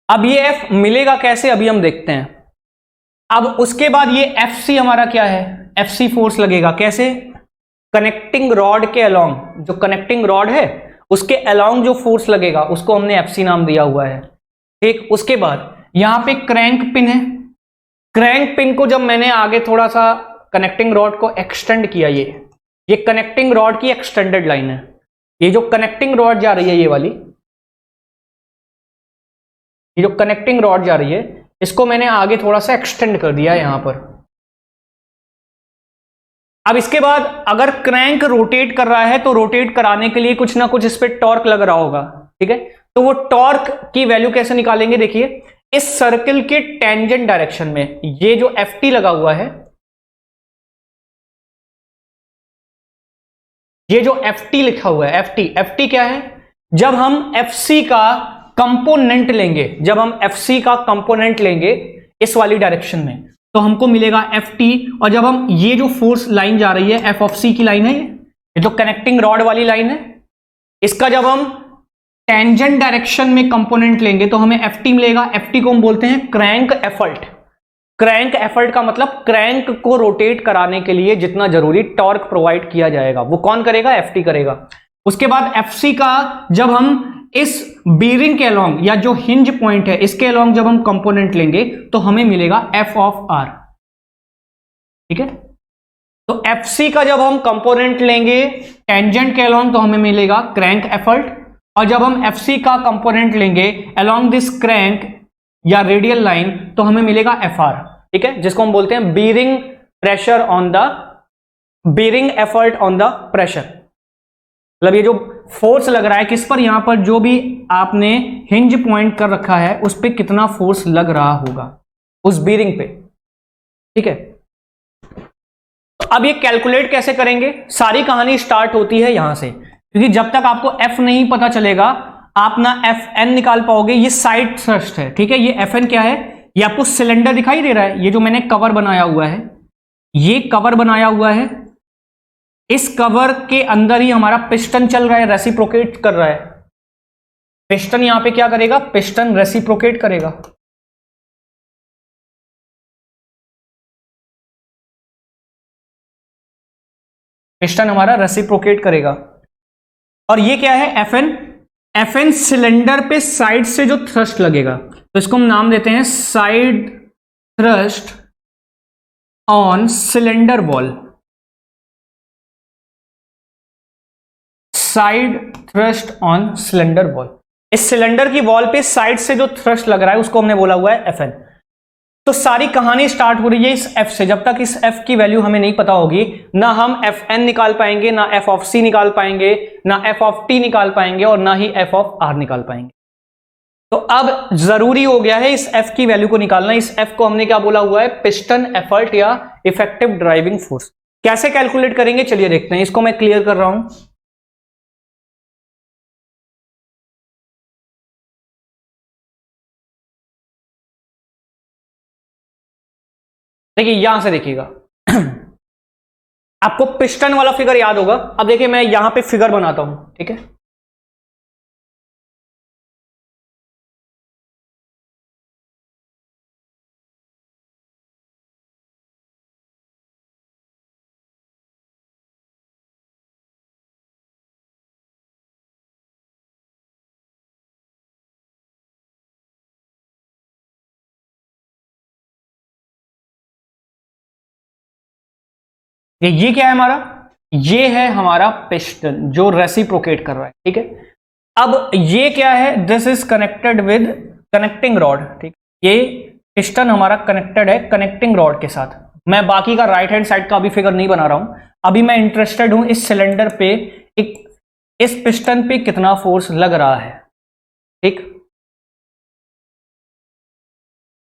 अब ये एफ मिलेगा कैसे, अभी हम देखते हैं। अब उसके बाद ये एफ सी हमारा क्या है, एफ सी फोर्स लगेगा कैसे, कनेक्टिंग रॉड के अलोंग, जो कनेक्टिंग रॉड है उसके अलोंग जो फोर्स लगेगा उसको हमने एफ सी नाम दिया हुआ है। ठीक, उसके बाद यहां पे क्रैंक पिन है, क्रैंक पिन को जब मैंने आगे थोड़ा सा कनेक्टिंग रॉड को एक्सटेंड किया, ये कनेक्टिंग रॉड की एक्सटेंडेड लाइन है। ये जो कनेक्टिंग रॉड जा रही है, ये वाली, ये जो कनेक्टिंग रॉड जा रही है, इसको मैंने आगे थोड़ा सा एक्सटेंड कर दिया है यहां पर। अब इसके बाद अगर क्रैंक रोटेट कर रहा है तो रोटेट कराने के लिए कुछ ना कुछ इस पे टॉर्क लग रहा होगा। ठीक है, तो वो टॉर्क की वैल्यू कैसे निकालेंगे, देखिए इस सर्कल के टेंजेंट डायरेक्शन में ये जो एफ टी लगा हुआ है, ये जो एफ टी लिखा हुआ है, एफ टी क्या है, जब हम एफ सी का कंपोनेंट लेंगे, जब हम एफ सी का कंपोनेंट लेंगे इस वाली डायरेक्शन में तो हमको मिलेगा एफ टी। और जब हम ये जो फोर्स लाइन जा रही है एफ ऑफ सी की लाइन है, ये जो कनेक्टिंग रॉड वाली लाइन है, इसका जब हम टेंजेंट डायरेक्शन में कंपोनेंट लेंगे तो हमें एफ टी मिलेगा। एफ टी को हम बोलते हैं क्रैंक एफर्ट। क्रैंक एफर्ट का मतलब क्रैंक को रोटेट कराने के लिए जितना जरूरी टॉर्क प्रोवाइड किया जाएगा वो कौन करेगा, एफटी करेगा। उसके बाद एफसी का जब हम इस बीरिंग के अलोंग या जो हिंज पॉइंट है इसके अलोंग जब हम कंपोनेंट लेंगे तो हमें मिलेगा एफ ऑफ आर। ठीक है, तो एफसी का जब हम कंपोनेंट लेंगे टेंजेंट के अलोंग तो हमें मिलेगा क्रैंक एफर्ट, और जब हम एफसी का कंपोनेंट लेंगे अलोंग दिस क्रैंक या रेडियल लाइन तो हमें मिलेगा एफ आर। ठीक है, जिसको हम बोलते हैं bearing pressure on the bearing effort on the pressure. मतलब ये जो फोर्स लग रहा है किस पर, यहां पर जो भी आपने हिंज पॉइंट कर रखा है उस पर कितना फोर्स लग रहा होगा उस बीरिंग पे। ठीक है, तो अब ये कैलकुलेट कैसे करेंगे, सारी कहानी स्टार्ट होती है यहां से, क्योंकि जब तक आपको एफ नहीं पता चलेगा आप ना एफ एन निकाल पाओगे। ये साइड थ्रस्ट है। ठीक है, ये एफ एन क्या है, ये आपको सिलेंडर दिखाई दे रहा है, ये जो मैंने कवर बनाया हुआ है, ये कवर बनाया हुआ है, इस कवर के अंदर ही हमारा पिस्टन चल रहा है, रेसिप्रोकेट कर रहा है। पिस्टन यहां पे क्या करेगा, पिस्टन रेसिप्रोकेट करेगा। पिस्टन हमारा रेसिप्रोकेट करेगा। और ये क्या है, F N. F N cylinder पे साइड से जो थ्रस्ट लगेगा तो इसको हम नाम देते हैं side thrust on cylinder wall. Side thrust on cylinder wall, इस सिलेंडर की वॉल पे साइड से जो थ्रस्ट लग रहा है उसको हमने बोला हुआ है एफ एन। तो सारी कहानी स्टार्ट हो रही है इस एफ से। जब तक इस एफ की वैल्यू हमें नहीं पता होगी ना हम एफ एन निकाल पाएंगे, ना एफ ऑफ सी निकाल पाएंगे, ना एफ ऑफ टी निकाल पाएंगे, और ना ही एफ ऑफ आर निकाल पाएंगे। तो अब जरूरी हो गया है इस एफ की वैल्यू को निकालना। इस एफ को हमने क्या बोला हुआ है, पिस्टन एफर्ट या इफेक्टिव ड्राइविंग फोर्स। कैसे कैलकुलेट करेंगे चलिए देखते हैं, इसको मैं क्लियर कर रहा हूं। देखिए यहां से देखिएगा आपको पिस्टन वाला फिगर याद होगा। अब देखिए मैं यहां पे फिगर बनाता हूं। ठीक है, ये क्या है हमारा, ये है हमारा पिस्टन जो रेसिप्रोकेट कर रहा है। ठीक है, अब ये क्या है, this is connected with connecting rod. ठीक, ये पिस्टन हमारा कनेक्टेड है कनेक्टिंग रॉड के साथ। मैं बाकी का राइट हैंड साइड का अभी फिगर नहीं बना रहा हूं, अभी मैं इंटरेस्टेड हूं इस सिलेंडर पे इस पिस्टन पे कितना फोर्स लग रहा है। ठीक,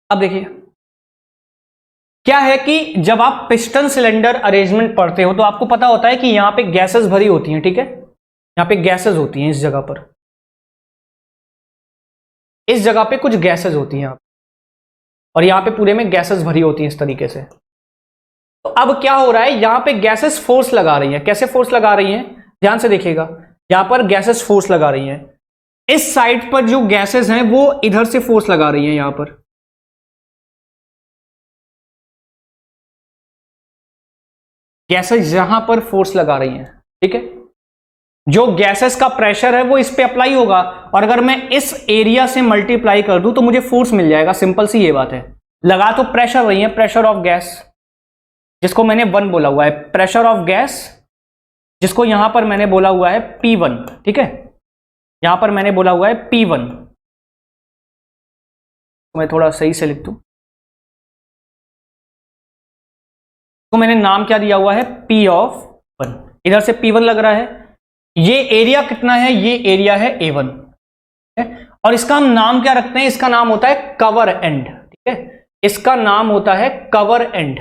अब देखिए क्या है कि जब आप पिस्टन सिलेंडर अरेंजमेंट पढ़ते हो तो आपको पता होता है कि यहां पे गैसेस भरी होती हैं। ठीक है, यहां पे गैसेस होती हैं, इस जगह पर, इस जगह पे कुछ गैसेस होती हैं और यहां पे पूरे में गैसेस भरी होती हैं इस तरीके से। तो अब क्या हो रहा है, यहां पे गैसेस फोर्स लगा रही हैं। कैसे फोर्स लगा रही हैं, ध्यान से देखिएगा, यहां पर गैसेस फोर्स लगा रही हैं। इस साइड पर जो गैसेस हैं वो इधर से फोर्स लगा रही हैं, यहां पर गैसेस यहां पर फोर्स लगा रही हैं। ठीक है, जो गैसेस का प्रेशर है वो इस पे अप्लाई होगा, और अगर मैं इस एरिया से मल्टीप्लाई कर दूं तो मुझे फोर्स मिल जाएगा। सिंपल सी ये बात है। लगा तो प्रेशर रही है, प्रेशर ऑफ गैस, जिसको मैंने 1 बोला हुआ है, प्रेशर ऑफ गैस जिसको यहां पर मैंने बोला हुआ है P1। ठीक है, यहां पर मैंने बोला हुआ है P1, तो मैं थोड़ा सही से लिख दूं, तो मैंने नाम क्या दिया हुआ है, P ऑफ 1। इधर से P1 लग रहा है। ये एरिया कितना है, ये एरिया है A1 है? और इसका हम नाम क्या रखते हैं, इसका नाम होता है कवर एंड। ठीक है, इसका नाम होता है कवर एंड,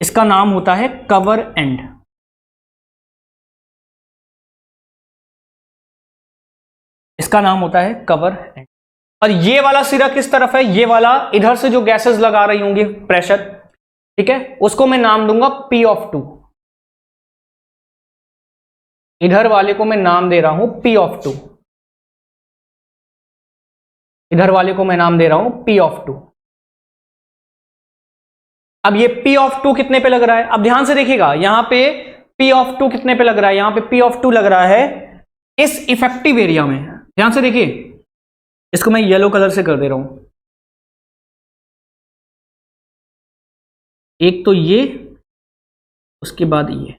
इसका नाम होता है कवर एंड। इसका नाम होता है कवर एंड। और ये वाला सिरा किस तरफ है, ये वाला इधर से जो गैसेस लगा रही होंगी प्रेशर, ठीक है, उसको मैं नाम दूंगा P ऑफ 2। इधर वाले को मैं नाम दे रहा हूं P ऑफ 2, इधर वाले को मैं नाम दे रहा हूं P ऑफ 2। अब ये P ऑफ 2 कितने पे लग रहा है? अब ध्यान से देखिएगा, यहां पे P ऑफ 2 कितने पे लग रहा है? यहां पे P ऑफ 2 लग रहा है इस इफेक्टिव एरिया में। ध्यान से देखिए, इसको मैं येलो कलर से कर दे रहा हूं। एक तो ये, उसके बाद ये।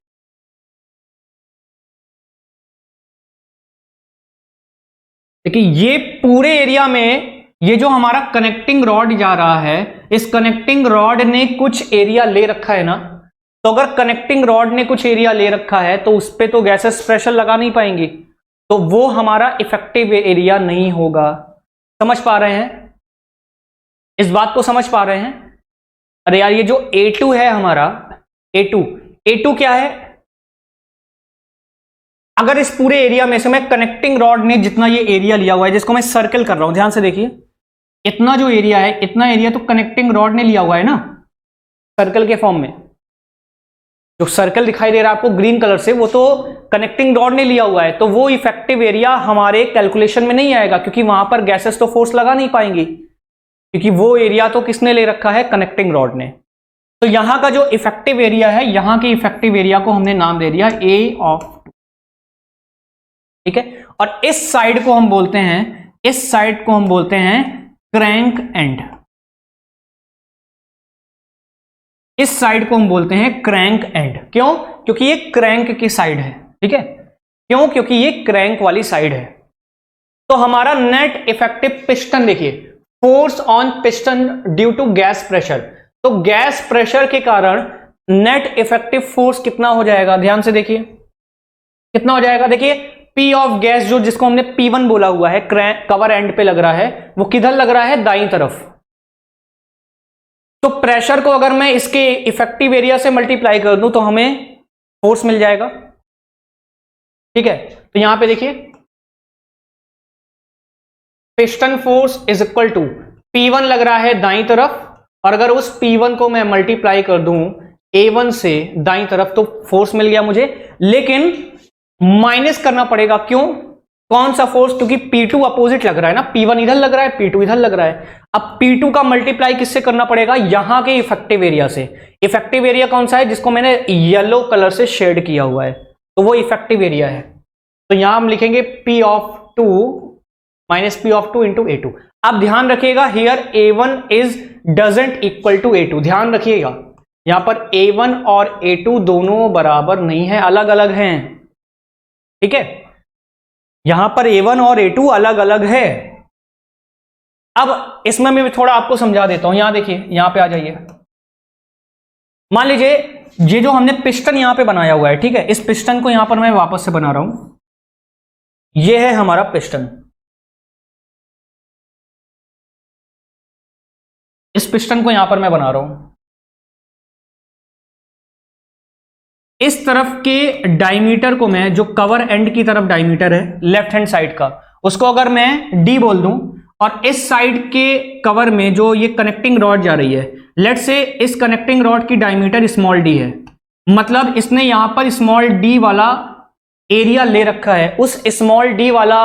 देखिए ये पूरे एरिया में ये जो हमारा कनेक्टिंग रॉड जा रहा है, इस कनेक्टिंग रॉड ने कुछ एरिया ले रखा है ना। तो अगर कनेक्टिंग रॉड ने कुछ एरिया ले रखा है तो उस पे तो गैसेस प्रेशर लगा नहीं पाएंगी, तो वो हमारा इफेक्टिव एरिया नहीं होगा। समझ पा रहे हैं? इस बात को समझ पा रहे हैं? अरे यार, ये जो A2 है हमारा, A2 क्या है? अगर इस पूरे एरिया में से मैं कनेक्टिंग रॉड ने जितना ये एरिया लिया हुआ है, जिसको मैं सर्कल कर रहा हूं, ध्यान से देखिए, इतना जो एरिया है, इतना एरिया तो कनेक्टिंग रॉड ने लिया हुआ है ना, सर्कल के फॉर्म में। जो सर्कल दिखाई दे रहा है आपको ग्रीन कलर से, वो तो कनेक्टिंग रॉड ने लिया हुआ है। तो वो इफेक्टिव एरिया हमारे कैलकुलेशन में नहीं आएगा, क्योंकि वहां पर गैसेस तो फोर्स लगा नहीं पाएंगी, क्योंकि वो एरिया तो किसने ले रखा है? कनेक्टिंग रॉड ने। तो यहां का जो इफेक्टिव एरिया है, यहां के इफेक्टिव एरिया को हमने नाम दे दिया A ऑफ 2। ठीक है, और इस साइड को हम बोलते हैं, इस साइड को हम बोलते हैं क्रैंक एंड। इस साइड को हम बोलते हैं क्रैंक एंड। क्यों? क्योंकि ये क्रैंक की साइड है। ठीक है, क्यों? क्योंकि ये क्रैंक वाली साइड है। तो हमारा नेट इफेक्टिव पिस्टन देखिए, force on piston due to gas pressure. तो गैस प्रेशर के कारण नेट इफेक्टिव फोर्स कितना हो जाएगा? ध्यान से देखिए, कितना हो जाएगा? देखिए, P ऑफ गैस, जो जिसको हमने P1 बोला हुआ है, कवर एंड पे लग रहा है, वो किधर लग रहा है? दाईं तरफ। तो प्रेशर को अगर मैं इसके इफेक्टिव एरिया से मल्टीप्लाई कर दूं तो हमें फोर्स मिल जाएगा। ठीक है, तो यहां पे देखिए, piston force is equal to P1 लग रहा है दाईं तरफ, और अगर उस P1 को मैं मल्टीप्लाई कर दूं A1 से दाईं तरफ तो फोर्स मिल गया मुझे। लेकिन माइनस करना पड़ेगा। क्यों? कौन सा फोर्स? क्योंकि P2 अपोजिट लग रहा है ना, P1 इधर लग रहा है, P2 इधर लग रहा है। अब P2 का मल्टीप्लाई किससे करना पड़ेगा? यहां के इफेक्टिव एरिया से। इफेक्टिव एरिया कौन सा है? जिसको मैंने येलो कलर से शेड किया हुआ है, तो वो इफेक्टिव एरिया है। तो यहां हम लिखेंगे P of 2 minus P of 2 into A2। अब ध्यान रखिएगा, here A1 is doesn't equal to A2। ध्यान रखिएगा, यहां पर A1 और A2 दोनों बराबर नहीं है, अलग अलग हैं। ठीक है, यहां पर A1 और A2 अलग अलग है। अब इसमें मैं थोड़ा आपको समझा देता हूं। यहां देखिए, यहां पे आ जाइए। मान लीजिए ये जो हमने पिस्टन यहां पे बनाया हुआ है, ठीक है, इस पिस्टन को यहां पर मैं वापस से बना रहा हूं। ये है हमारा पिस्टन। इस पिस्टन को यहां पर मैं बना रहा हूं। इस तरफ के डायमीटर को मैं, जो कवर एंड की तरफ डायमीटर है लेफ्ट हैंड साइड का, उसको अगर मैं D बोल दूं, और इस साइड के कवर में जो ये कनेक्टिंग रॉड जा रही है, लेट से इस कनेक्टिंग रॉड की डायमीटर स्मॉल d है, मतलब इसने यहां पर स्मॉल d वाला एरिया ले रखा है। उस स्मॉल d वाला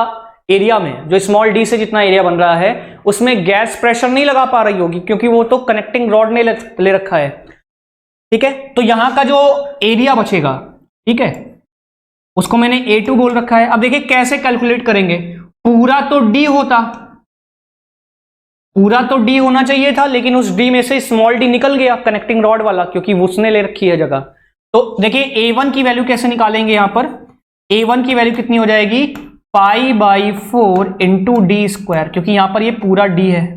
एरिया में, जो स्मॉल d से जितना एरिया बन रहा है, उसमें गैस प्रेशर नहीं लगा पा रही होगी, क्योंकि वो तो कनेक्टिंग रॉड ने ले रखा है। ठीक है, तो यहां का जो एरिया बचेगा, ठीक है, उसको मैंने A2 बोल रखा है। अब देखिए कैसे कैलकुलेट करेंगे। पूरा तो D होता, पूरा तो D होना चाहिए था, लेकिन उस D में से स्मॉल d निकल गया, कनेक्टिंग रॉड वाला, क्योंकि उसने ले रखी है जगह। तो देखिए A1 की वैल्यू कैसे निकालेंगे। यहां पर A1 की वैल्यू कितनी हो जाएगी? π/4 इंटू डी स्क्वायर, क्योंकि यहां पर ये पूरा D है,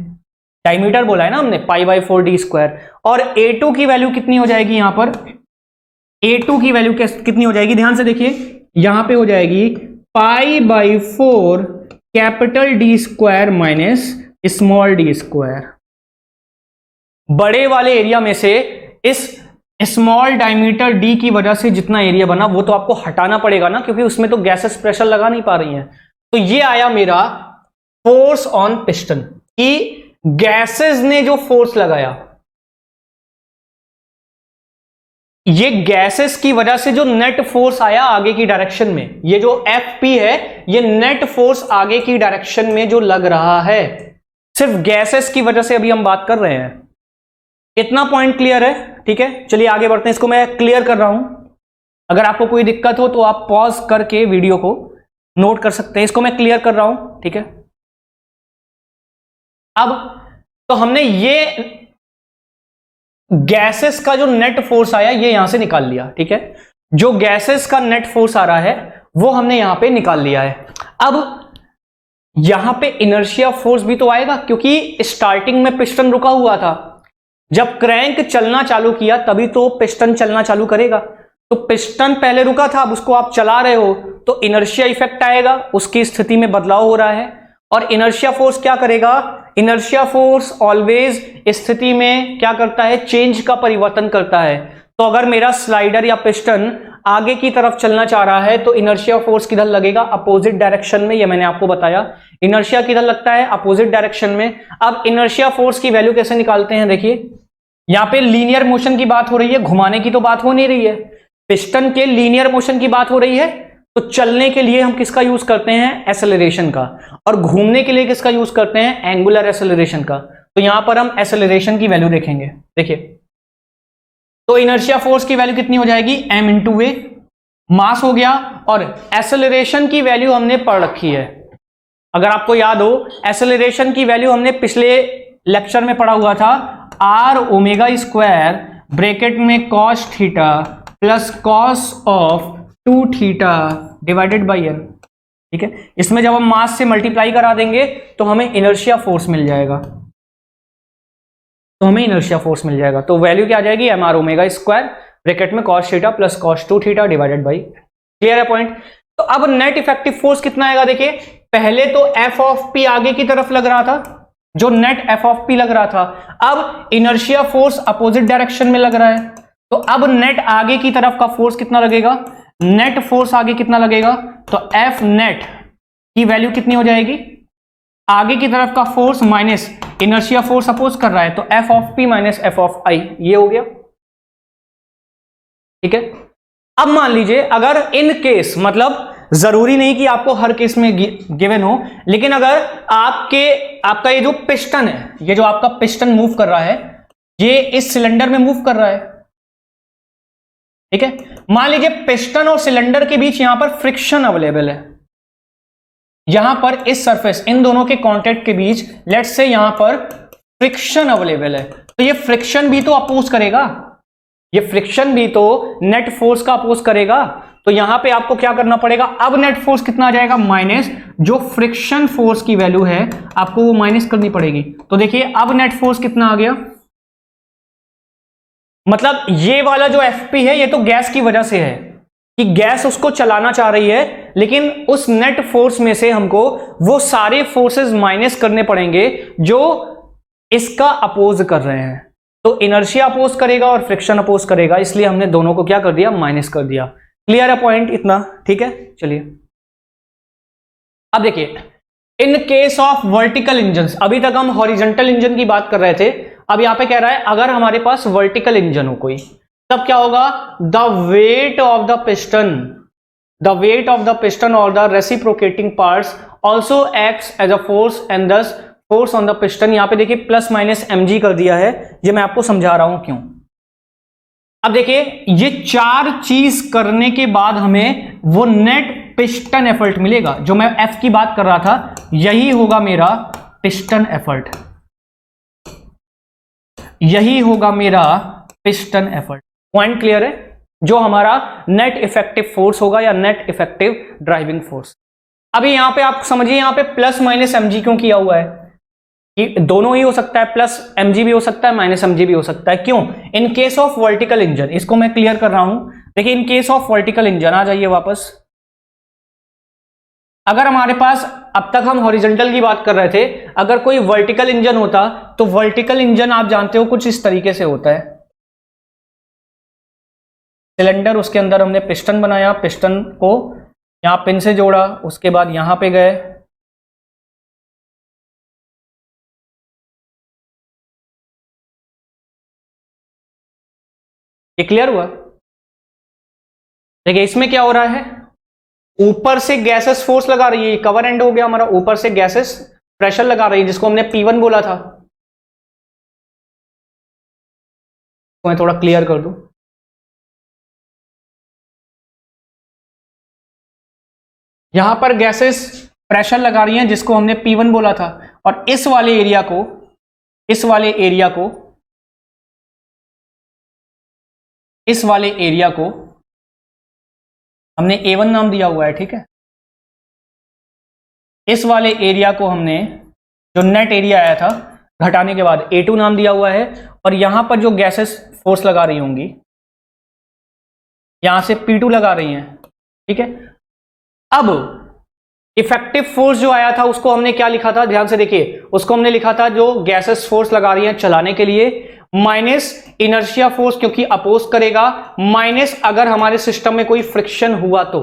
डायमीटर बोला है ना हमने, π/4 d स्क्वायर। और A2 की वैल्यू कितनी हो जाएगी? यहां पर A2 की वैल्यू कितनी हो जाएगी? ध्यान से देखिए, यहां पे हो जाएगी π/4 capital D square minus small d square. बड़े वाले एरिया में से इस स्मॉल डायमीटर D की वजह से जितना एरिया बना वो तो आपको हटाना पड़ेगा ना, क्योंकि उसमें तो गैसेस प्रेशर लगा नहीं पा रही हैं। तो ये आया मेरा फोर्स ऑन पिस्टन, कि गैसेस ने जो फोर्स लगाया, ये गैसेस की वजह से जो नेट फोर्स आया आगे की डायरेक्शन में, ये जो Fp है, ये नेट फोर्स आगे की डायरेक्शन में जो लग रहा है, सिर्फ गैसेस की वजह से अभी हम बात कर रहे हैं। इतना पॉइंट क्लियर है? ठीक है, चलिए आगे बढ़ते हैं। इसको मैं क्लियर कर रहा हूं, अगर आपको कोई दिक्कत हो तो आप पॉज करके वीडियो को नोट कर सकते हैं। इसको मैं क्लियर कर रहा हूं, ठीक है। अब तो हमने ये गैसेस का जो नेट फोर्स आया ये यहां से निकाल लिया, ठीक है। जो गैसेस का नेट फोर्स आ रहा है वो हमने यहां पे निकाल लिया है। अब यहां पे इनर्शिया फोर्स भी तो आएगा, क्योंकि स्टार्टिंग में पिस्टन रुका हुआ था। जब क्रैंक चलना चालू किया तभी तो पिस्टन चलना चालू करेगा। तो पिस्टन पहले रुका था, अब उसको आप चला रहे हो तो इनर्शिया इफेक्ट आएगा, उसकी स्थिति में बदलाव हो रहा है। और इनर्शिया फोर्स क्या करेगा? इनर्शिया फोर्स ऑलवेज स्थिति में क्या करता है? चेंज का परिवर्तन करता है। तो अगर मेरा स्लाइडर या पिस्टन आगे की तरफ चलना चाह रहा है तो इनर्शिया फोर्स किधर लगेगा? अपोजिट डायरेक्शन में। ये मैंने आपको बताया, इनर्शिया किधर लगता है? अपोजिट डायरेक्शन में। अब इनर्शिया फोर्स की वैल्यू कैसे निकालते हैं? देखिए, यहां पे लीनियर मोशन की बात हो रही है, घुमाने की तो बात हो नहीं रही है। पिस्टन के लीनियर मोशन की बात हो रही है, तो चलने के लिए हम किसका यूज करते हैं? एक्सेलरेशन का। और घूमने के लिए किसका यूज करते हैं? एंगुलर एक्सेलरेशन का। तो यहां पर हम एक्सेलरेशन की वैल्यू देखेंगे। देखिए, तो इनर्शिया फोर्स की वैल्यू कितनी हो जाएगी? m इंटू ए, मास हो गया। और एक्सेलरेशन की वैल्यू हमने पढ़ रखी है, अगर आपको याद हो एक्सेलरेशन की वैल्यू हमने पिछले लेक्चर में पढ़ा हुआ था, r ओमेगा स्क्वायर ब्रैकेट में cos theta plus cos of 2 theta divided by n, ठीक है। इसमें जब हम मास से मल्टीप्लाई करा देंगे तो हमें इनर्शिया फोर्स मिल जाएगा, तो वैल्यू क्या आ जाएगी? mr ओमेगा स्क्वायर ब्रैकेट में cos theta plus cos 2 theta divided by. Clear है पॉइंट? तो अब नेट इफेक्टिव फोर्स कितना आएगा? देखिए, पहले तो f ऑफ p आगे की तरफ लग रहा था, जो नेट f ऑफ p लग रहा था। अब इनर्शिया फोर्स अपोजिट डायरेक्शन में लग रहा है, तो अब नेट आगे की तरफ का फोर्स कितना लगेगा? नेट फोर्स आगे कितना लगेगा? तो f नेट की वैल्यू कितनी हो जाएगी? आगे की तरफ का force minus inertia force oppose कर रहा है, तो f of p minus f of i, ये हो गया, ठीक है। अब मान लीजिए अगर इन केस, मतलब जरूरी नहीं कि आपको हर केस में गिवन हो, लेकिन अगर आपका ये जो पिस्टन है, ये जो आपका पिस्टन मूव कर रहा है, ये इस सिलेंडर में मूव कर रहा है, ठीक है। मान लीजिए पिस्टन और सिलेंडर के बीच यहां पर फ्रिक्शन अवेलेबल है, यहां पर इस सरफेस, इन दोनों के कांटेक्ट के बीच लेट्स से यहां पर फ्रिक्शन अवेलेबल है, तो ये फ्रिक्शन भी तो अपोज करेगा, ये फ्रिक्शन भी तो नेट फोर्स का अपोज करेगा। तो यहां पे आपको क्या करना पड़ेगा? अब नेट फोर्स कितना आ जाएगा? माइनस जो फ्रिक्शन फोर्स की वैल्यू है आपको वो माइनस करनी पड़ेगी। तो देखिए अब नेट फोर्स कितना आ गया? मतलब ये वाला जो एफपी है ये तो गैस की वजह से है कि गैस उसको चलाना चाह रही है, लेकिन उस नेट फोर्स में से हमको वो सारे फोर्सेस माइनस करने पड़ेंगे जो इसका अपोज कर रहे हैं। तो इनर्शिया अपोज करेगा और फ्रिक्शन अपोज करेगा, इसलिए हमने दोनों को क्या कर दिया? माइनस कर दिया। क्लियर है पॉइंट इतना? ठीक है, चलिए अब देखिए, in case of vertical engine, अभी तक हम हॉरिजॉन्टल इंजन की बात कर रहे थे, अब यहां पे कह रहा है अगर हमारे पास वर्टिकल इंजन हो कोई, तब क्या होगा? The weight of the piston और the reciprocating parts also acts as a force and this force on the piston. यहां पे देखिए प्लस माइनस mg कर दिया है, ये मैं आपको समझा रहा हूं क्यों। अब देखिए, ये चार चीज करने के बाद हमें वो नेट पिस्टन एफर्ट मिलेगा, जो मैं F की बात कर रहा था, यही होगा मेरा पिस्टन एफर्ट, यही होगा मेरा पिस्टन एफर्ट। पॉइंट क्लियर है? जो हमारा नेट इफेक्टिव फोर्स होगा या नेट इफेक्टिव ड्राइविंग फोर्स। अभी यहां पे आप समझिए, यहां पे प्लस माइनस mg क्यों किया हुआ है? कि दोनों ही हो सकता है, प्लस mg भी हो सकता है, माइनस mg भी हो सकता है। क्यों? In case of vertical engine, इसको मैं क्लियर कर रहा हूं। देखिए, in case of vertical engine, आ जाइए वापस। अगर हमारे पास, अब तक हम हॉरिजॉन्टल की बात कर रहे थे, अगर कोई वर्टिकल इंजन होता तो वर्टिकल इंजन आप जानते हो कुछ इस तरीके से होता है। सिलेंडर, उसके अंदर हमने पिस्टन बनाया, पिस्टन को यहां पिन से जोड़ा, उसके बाद यहां पे गए, ये क्लियर हुआ? देखिए इसमें क्या हो रहा है, ऊपर से गैसेस फोर्स लगा रही है, कवर एंड हो गया हमारा, ऊपर से गैसेस प्रेशर लगा रही है, जिसको हमने P1 बोला था। मैं थोड़ा क्लियर कर दूं। यहां पर गैसेस प्रेशर लगा रही हैं जिसको हमने P1 बोला था, और इस वाले एरिया को इस वाले एरिया को हमने A1 नाम दिया हुआ है, ठीक है। इस वाले एरिया को हमने, जो नेट एरिया आया था घटाने के बाद, A2 नाम दिया हुआ है, और यहां पर जो गैसेस फोर्स लगा रही होंगी, यहां से P2 लगा रही हैं, ठीक है। अब इफेक्टिव फोर्स जो आया था उसको हमने क्या लिखा था, ध्यान से देखिए, उसको हमने लिखा था जो गैसेस फोर्स लगा रही हैं चलाने के लिए, माइनस इनर्शिया फोर्स क्योंकि अपोज करेगा, माइनस अगर हमारे सिस्टम में कोई फ्रिक्शन हुआ तो।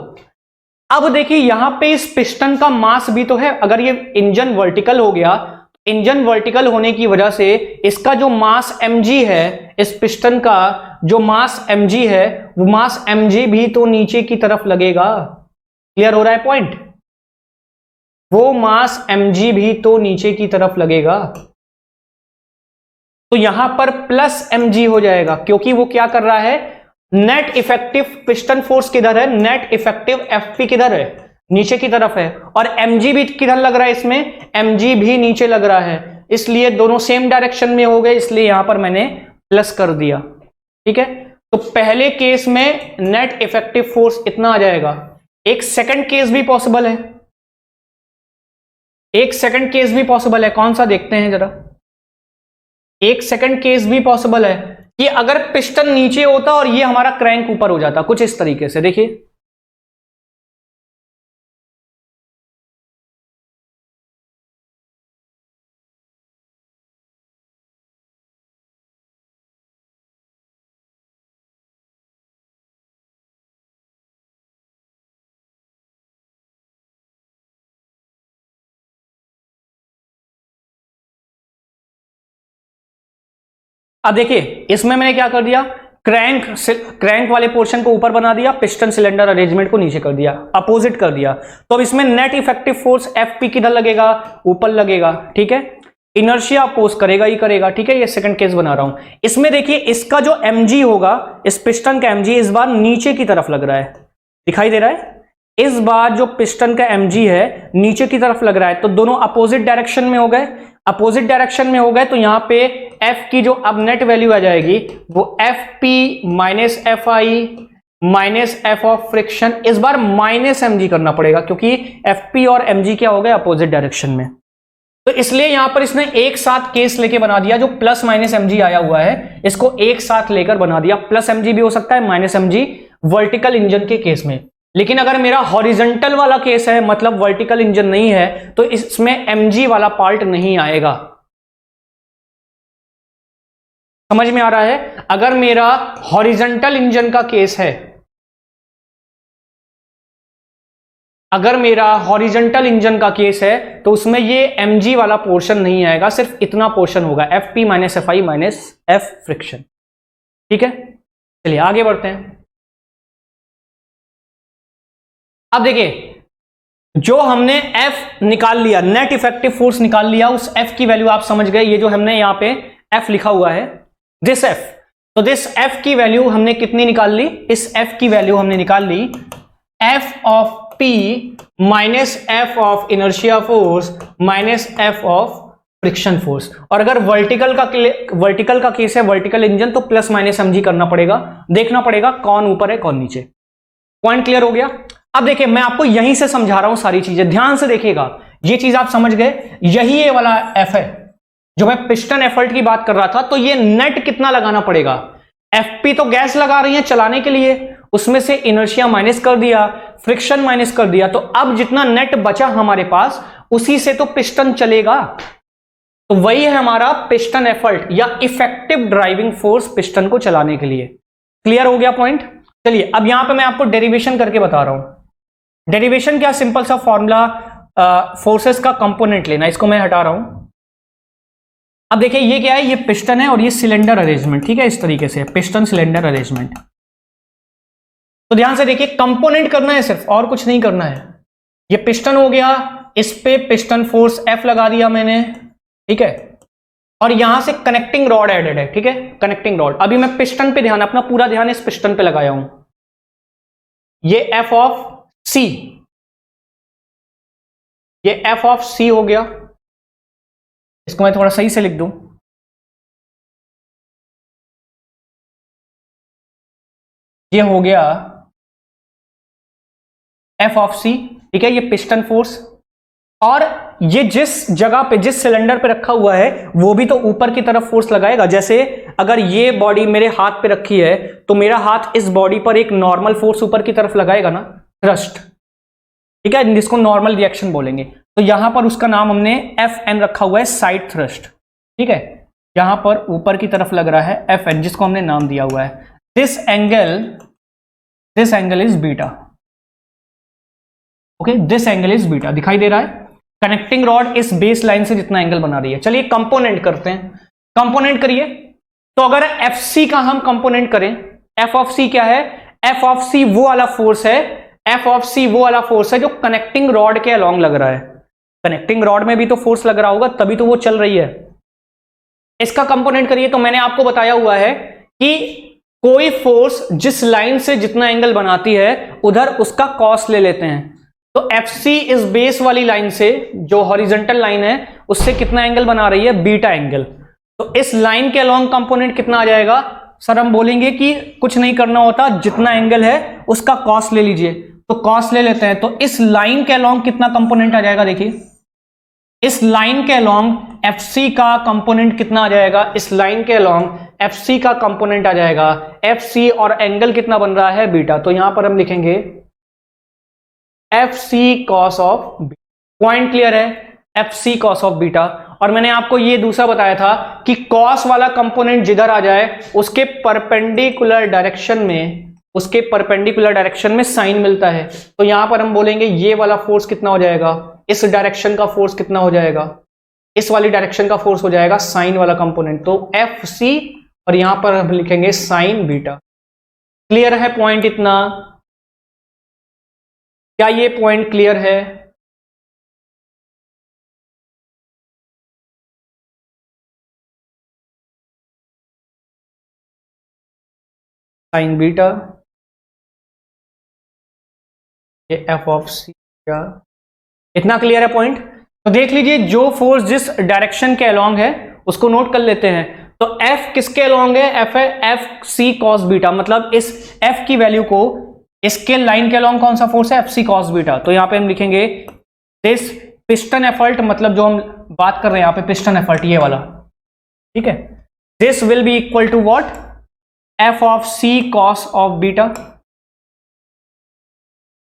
अब देखिए यहां पे इस पिस्टन का मास भी तो है, अगर ये इंजन वर्टिकल हो गया, इंजन वर्टिकल होने की वजह से इसका जो मास mg है, इस पिस्टन का जो मास mg है, वो मास mg भी तो नीचे की तरफ लगेगा। क्लियर हो रहा है पॉइंट? वो मास mg भी तो नीचे की तरफ लगेगा, तो यहां पर प्लस mg हो जाएगा, क्योंकि वो क्या कर रहा है, नेट इफेक्टिव पिस्टन फोर्स किधर है, नेट इफेक्टिव fp किधर है, नीचे की तरफ है, और mg भी किधर लग रहा है, इसमें mg भी नीचे लग रहा है, इसलिए दोनों सेम डायरेक्शन में हो गए, इसलिए यहां पर मैंने प्लस कर दिया, ठीक है। तो पहले केस में नेट इफेक्टिव फोर्स इतना आ जाएगा। एक सेकंड केस भी पॉसिबल है, एक सेकंड केस भी पॉसिबल है, कौन सा देखते हैं जरा। एक सेकंड केस भी पॉसिबल है कि अगर पिस्टन नीचे होता और ये हमारा क्रैंक ऊपर हो जाता, कुछ इस तरीके से, देखिए अब देखिए इसमें मैंने क्या कर दिया, क्रैंक वाले पोर्शन को ऊपर बना दिया, पिस्टन सिलेंडर अरेंजमेंट को नीचे कर दिया, अपोजिट कर दिया। तो अब इसमें नेट इफेक्टिव फोर्स एफपी किधर लगेगा, ऊपर लगेगा, ठीक है। इनर्शिया अपोज करेगा ही करेगा, ठीक है। ये सेकंड केस बना रहा हूं। इसमें देखिए इसका जो mg होगा, इस पिस्टन का mg इस बार नीचे की तरफ लग रहा है, दिखाई दे रहा है। इस बार जो पिस्टन का mg है नीचे की तरफ लग रहा है, तो दोनों अपोजिट डायरेक्शन में हो गए। अपोजिट डायरेक्शन में हो गए तो यहां पे f की जो अब नेट वैल्यू आ जाएगी वो fp minus fi minus f of friction, इस बार माइनस mg करना पड़ेगा क्योंकि fp और mg क्या हो गए, अपोजिट डायरेक्शन में। तो इसलिए यहां पर इसने एक साथ केस लेके बना दिया, जो प्लस माइनस mg आया हुआ है इसको एक साथ लेकर बना दिया। प्लस mg भी हो सकता है, माइनस mg वर्टिकल इंजन के केस में। लेकिन अगर मेरा हॉरिजॉन्टल वाला केस है, मतलब वर्टिकल इंजन नहीं है, तो इसमें mg वाला पार्ट नहीं आएगा। समझ में आ रहा है? अगर मेरा हॉरिजॉन्टल इंजन का केस है, अगर मेरा हॉरिजॉन्टल इंजन का केस है तो उसमें ये mg वाला पोर्शन नहीं आएगा, सिर्फ इतना पोर्शन होगा, fp minus fi minus f friction. ठीक है, चलिए आगे बढ़ते हैं। अब देखिए जो हमने F निकाल लिया, नेट इफेक्टिव फोर्स निकाल लिया, उस F की वैल्यू आप समझ गए। ये जो हमने यहां पे F लिखा हुआ है, दिस F, तो दिस F की वैल्यू हमने कितनी निकाल ली, इस F की वैल्यू हमने निकाल ली F of P minus F of inertia force minus F of friction force. और अगर वर्टिकल का केस है, वर्टिकल इंजन, तो प्लस माइनस mg करना पड़ेगा, देखना पड़ेगा कौन ऊपर है कौन नीचे। पॉइंट क्लियर हो गया? अब देखिए मैं आपको यहीं से समझा रहा हूं सारी चीजें, ध्यान से देखिएगा। ये चीज आप समझ गए, यही ये वाला F है जो मैं पिस्टन एफर्ट की बात कर रहा था। तो ये नेट कितना लगाना पड़ेगा, FP तो गैस लगा रही है चलाने के लिए, उसमें से इनर्शिया माइनस कर दिया, फ्रिक्शन माइनस कर दिया, तो अब जितना नेट बचा हमारे पास उसी से तो पिस्टन चलेगा। तो वही है हमारा पिस्टन एफर्ट या इफेक्टिव ड्राइविंग फोर्स पिस्टन को चलाने के लिए। क्लियर हो गया पॉइंट? चलिए अब यहां पे मैं आपको डेरिवेशन करके बता रहा हूं। डेरिवेशन क्या, सिंपल सा फॉर्मूला, फोर्सेस का कंपोनेंट लेना, इसको मैं हटा रहा हूं। अब देखिए ये क्या है, ये पिस्टन है और ये सिलेंडर अरेंजमेंट, ठीक है, इस तरीके से पिस्टन सिलेंडर अरेंजमेंट। तो ध्यान से देखिए, कंपोनेंट करना है सिर्फ, और कुछ नहीं करना है। ये पिस्टन हो गया, इस पे पिस्टन फोर्स F लगा दिया मैंने, ठीक है, और यहां से कनेक्टिंग रॉड एडेड है, ठीक है, कनेक्टिंग रॉड। अभी मैं पिस्टन पे ध्यान, अपना पूरा ध्यान इस पिस्टन पे लगाया हूं। ये एफ ऑफ सी, ये एफ ऑफ सी हो गया। इसको मैं थोड़ा सही से लिख दूं, ये हो गया एफ ऑफ सी, ठीक है, ये पिस्टन फोर्स। और ये जिस जगह पे, जिस सिलेंडर पे रखा हुआ है, वो भी तो ऊपर की तरफ फोर्स लगाएगा। जैसे अगर ये बॉडी मेरे हाथ पे रखी है तो मेरा हाथ इस बॉडी पर एक नॉर्मल फोर्स ऊपर की तरफ लगाएगा ना, थ्रस्ट, ठीक है, जिसको नॉर्मल रिएक्शन बोलेंगे। तो यहां पर उसका नाम हमने एफ एन रखा हुआ है, साइड थ्रस्ट, ठीक है। यहां पर ऊपर की तरफ लग रहा है एफ एन, जिसको हमने नाम दिया हुआ है this angle is beta, okay, this angle is beta, दिखाई दे रहा है। कनेक्टिंग रॉड इस बेस लाइन से जितना एंगल बना रही है। चलिए कंपोनेंट करते हैं, कंपोनेंट करिए। तो अगर एफ सी का हम कंपोनेंट करें, एफ ऑफ सी क्या है, एफ ऑफ सी वो वाला फोर्स है, एफ ऑफ सी वो वाला फोर्स है जो कनेक्टिंग रॉड के अलोंग लग रहा है। कनेक्टिंग रॉड में भी तो फोर्स लग रहा होगा, तभी तो वो चल रही है। इसका कंपोनेंट करिए। तो मैंने आपको बताया हुआ है कि कोई फोर्स जिस लाइन से जितना एंगल बनाती है उधर उसका कॉस ले लेते हैं। तो एफ सी इस बेस वाली लाइन से, जो हॉरिजॉन्टल लाइन है, उससे कितना एंगल बना रही है, बीटा एंगल। तो इस लाइन के अलोंग कंपोनेंट कितना आ जाएगा सर? हम बोलेंगे कि कुछ नहीं करना होता, जितना एंगल है उसका कॉस ले लीजिए। तो कॉस ले लेते हैं, तो इस लाइन के अलोंग कितना कंपोनेंट आ जाएगा, देखिए इस लाइन के अलोंग एफ सी का कंपोनेंट कितना आ जाएगा, इस लाइन के अलोंग एफ सी का कंपोनेंट आ जाएगा एफ सी, और एंगल कितना बन रहा है, बीटा। तो यहां पर हम लिखेंगे F C cos of beta. Point clear है, F C cos of beta. और मैंने आपको ये दूसरा बताया था कि कॉस वाला कंपोनेंट जिधर आ जाए उसके परपेंडिकुलर डायरेक्शन में, उसके परपेंडिकुलर डायरेक्शन में साइन मिलता है। तो यहां पर हम बोलेंगे ये वाला फोर्स कितना हो जाएगा, इस डायरेक्शन का फोर्स कितना हो जाएगा, इस वाली डायरेक्शन का फोर्स हो जाएगा साइन वाला कंपोनेंट। तो एफ सी, और यहां पर हम लिखेंगे साइन बीटा। क्लियर है पॉइंट इतना? क्या ये पॉइंट क्लियर है? साइन बीटा, ये एफ ऑफ सी, क्या इतना क्लियर है पॉइंट? तो देख लीजिए, जो फोर्स जिस डायरेक्शन के अलोंग है उसको नोट कर लेते हैं। तो एफ किसके अलोंग है, एफ है एफ सी कॉस बीटा, मतलब इस एफ की वैल्यू को इसके लाइन के अलोंग कौन सा फोर्स है, एफ सी कॉस बीटा। तो यहां पे हम लिखेंगे दिस पिस्टन एफर्ट, मतलब जो हम बात कर रहे हैं यहां पे पिस्टन एफर्ट, ये वाला, ठीक है, this will be equal to what, F of C cos of beta.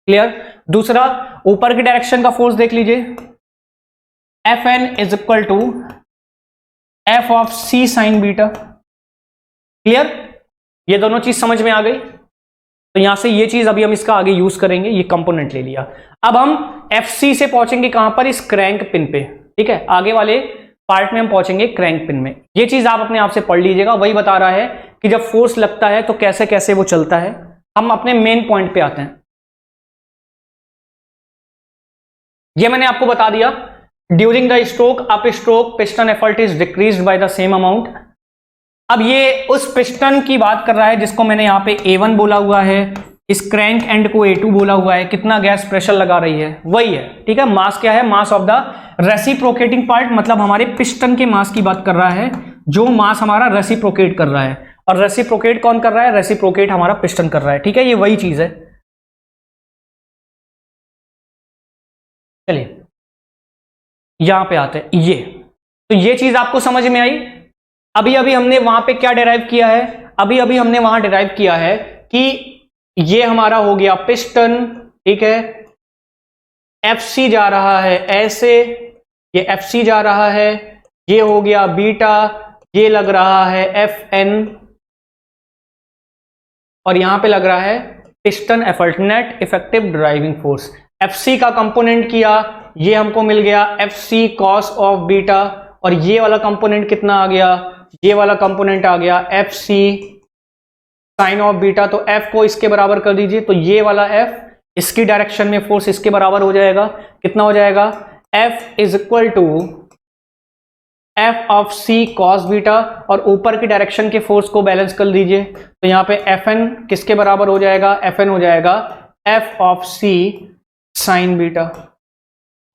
Clear? दूसरा, ऊपर की डायरेक्शन का फोर्स देख लीजिए, F N is equal to F of C sine beta. Clear? ये दोनों चीज समझ में आ गई। तो यहां से ये चीज अभी हम इसका आगे यूज करेंगे, ये कंपोनेंट ले लिया। अब हम एफ सी से पहुंचेंगे कहां पर, इस क्रैंक पिन पे, ठीक है, आगे वाले पार्ट में हम पहुंचेंगे क्रैंक पिन में। ये चीज आप अपने आप से पढ़ लीजिएगा, वही बता रहा है कि जब फोर्स लगता है तो कैसे कैसे वो चलता है। हम अपने मेन पॉइंट पे आते हैं। ये मैंने आपको बता दिया, during the stroke, up stroke piston effort is decreased by the same amount. अब ये उस पिस्टन की बात कर रहा है जिसको मैंने यहां पे A1 बोला हुआ है, इस क्रैंक एंड को A2 बोला हुआ है। कितना गैस प्रेशर लगा रही है, वही है, ठीक है। मास क्या है, मास ऑफ द रेसिप्रोकेटिंग पार्ट, मतलब हमारे पिस्टन के मास की बात कर रहा है, जो मास हमारा रेसिप्रोकेट कर रहा है। और रेसिप्रोकेट कौन कर रहा है, रेसिप्रोकेट हमारा पिस्टन कर रहा है, ठीक है, ये वही चीज है। चलिए यहां पे आते हैं, ये तो ये चीज आपको समझ में आई। अभी अभी हमने वहां पे क्या डिराइव किया है, अभी अभी हमने वहां डिराइव किया है कि ये हमारा हो गया पिस्टन, ठीक है, एफ सी जा रहा है ऐसे, ये एफ सी जा रहा है, ये हो गया बीटा, ये लग रहा है एफ एन, और यहां पे लग रहा है piston effort, net effective driving force. F C का कंपोनेंट किया, ये हमको मिल गया F C cos of beta, और ये वाला कंपोनेंट कितना आ गया, ये वाला कंपोनेंट आ गया F C sine of beta. तो एफ को इसके बराबर कर दीजिए, तो ये वाला एफ इसकी डायरेक्शन में फोर्स इसके बराबर हो जाएगा, कितना हो जाएगा, F is equal to F of C cos beta, और ऊपर की डायरेक्शन के फोर्स को बैलेंस कर दीजिए, तो यहां पे एफ एन किसके बराबर हो जाएगा, एफ एन हो जाएगा F of C sine beta.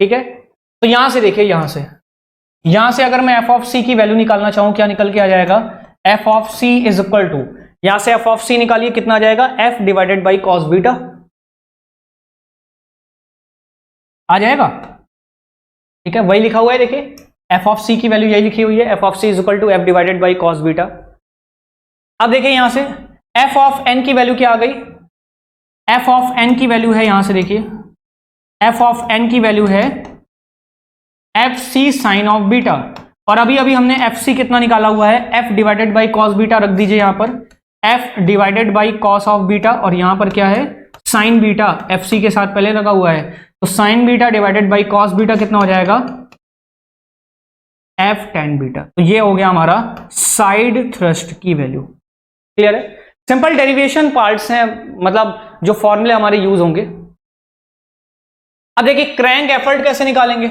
ठीक है, तो यहां से देखिए, यहां से अगर मैं एफ ऑफ सी की वैल्यू निकालना चाहूं, क्या निकल के आ जाएगा, F of C is equal to, यहां से एफ ऑफ सी निकालिए, कितना आ जाएगा, F divided by cos beta आ जाएगा। ठीक है, वही लिखा हुआ है, देखिए एफ ऑफ सी की वैल्यू यही लिखी हुई है, F of C is equal to F divided by cos beta. अब देखिए यहां से एफ ऑफ एन की वैल्यू क्या आ गई, एफ ऑफ एन की वैल्यू है, यहां से देखिए एफ ऑफ एन की वैल्यू है F C sine of beta, और अभी अभी हमने एफ सी कितना निकाला हुआ है, F divided by cos beta रख दीजिए यहां पर, F divided by cos of beta, और यहां पर क्या है, साइन बीटा एफ सी के साथ पहले लगा हुआ है, तो sign beta divided by cos beta कितना हो जाएगा, एफ टेन बीटा। तो ये हो गया हमारा साइड थ्रस्ट की वैल्यू। क्लियर है, सिंपल डेरिवेशन पार्ट्स हैं, मतलब जो फॉर्मूले हमारे यूज होंगे। अब देखिए क्रैंक एफर्ट कैसे निकालेंगे,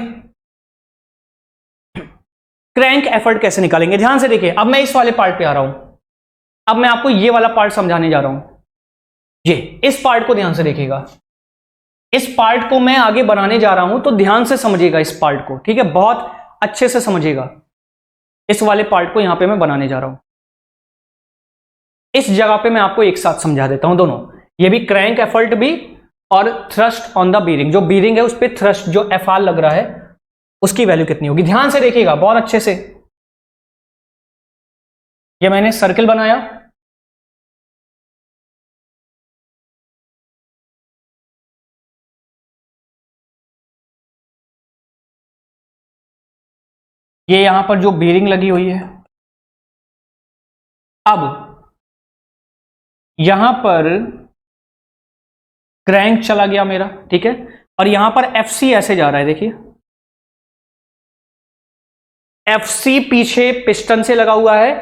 क्रैंक एफर्ट कैसे निकालेंगे, ध्यान से देखिए, अब मैं इस वाले पार्ट पे आ रहा हूं, अब मैं आपको ये वाला पार्ट समझाने जा रहा हूं, ये इस पार्ट को ध्यान से देखिएगा, इस पार्ट को मैं आगे बनाने जा रहा हूं, तो ध्यान से समझिएगा इस पार्ट को, ठीक है, बहुत अच्छे से समझिएगा, इस वाले पार्ट को यहां पे मैं बनाने जा रहा हूं, इस जगह पे मैं आपको एक साथ समझा देता हूं दोनों, ये भी क्रैंक एफर्ट भी और थ्रस्ट ऑन द बीरिंग, जो बीरिंग है उस पर थ्रस्ट जो एफ आर लग रहा है उसकी वैल्यू कितनी होगी, ध्यान से देखिएगा बहुत अच्छे से। ये मैंने सर्किल बनाया, ये यहां पर जो बीरिंग लगी हुई है, अब यहां पर क्रैंक चला गया मेरा, ठीक है, और यहां पर एफ सी ऐसे जा रहा है, देखिए एफ सी पीछे पिस्टन से लगा हुआ है,